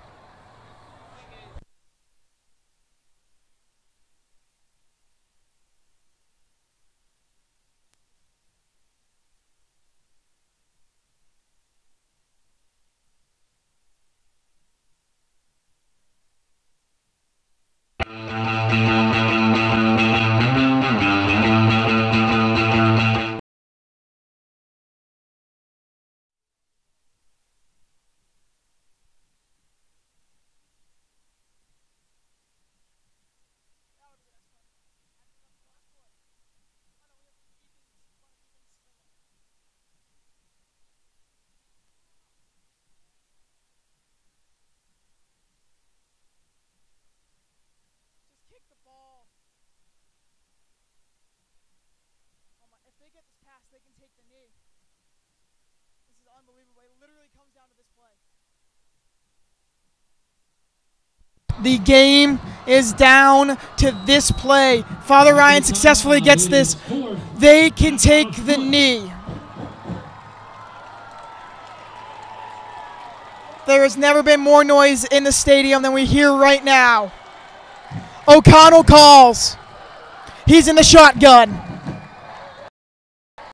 If they get this pass, they can take the knee. This is unbelievable. It literally comes down to this play. The game is down to this play. Father Ryan successfully gets this. They can take the knee. There has never been more noise in the stadium than we hear right now. O'Connell calls. He's in the shotgun.